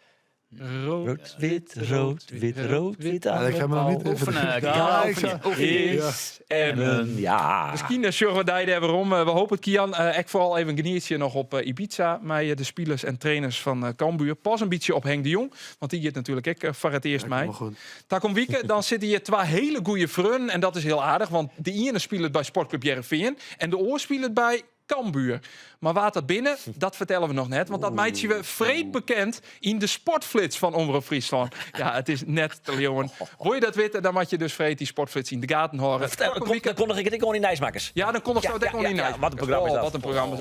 Rood, wit, rood, wit, rood, wit. Ja, ik heb me nog niet even... Oefenen, Ja, ik Kian. zou- Is Emmen. Ja. Misschien zorgen we daar waarom. We hopen het, Kian. Ik vooral even een genietje nog op Ibiza. Met de spelers en trainers van Cambuur. Pas een beetje op Henk de Jong. Want die gaat natuurlijk ook voor het eerst mij. goed. Takom Wieke, dan zitten hier twee hele goede vrienden. En dat is heel aardig. Want de ene speelt bij Sportclub Jereveen. En de oor speelt bij Cambuur. Maar waar dat binnen, dat vertellen we nog net. Want dat meidje we vreed bekend in de sportflits van Omroep Friesland. Ja, het is net te leeuwen. Wil je dat weten, dan moet je dus vreed die sportflits in de gaten horen. Dan kondig ik het gewoon in Nijsmakers. Ja, dan kon nog zo denk ik niet. Wat een programma is dat. Wat een programma is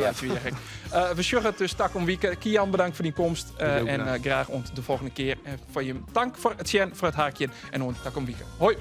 dat. We zeggen het dus Takom Wieke. Kian, bedankt voor die komst. En graag ont de volgende keer. Voor je dank voor het zien, voor het haakje. En ont Takom Wieke. Hoi.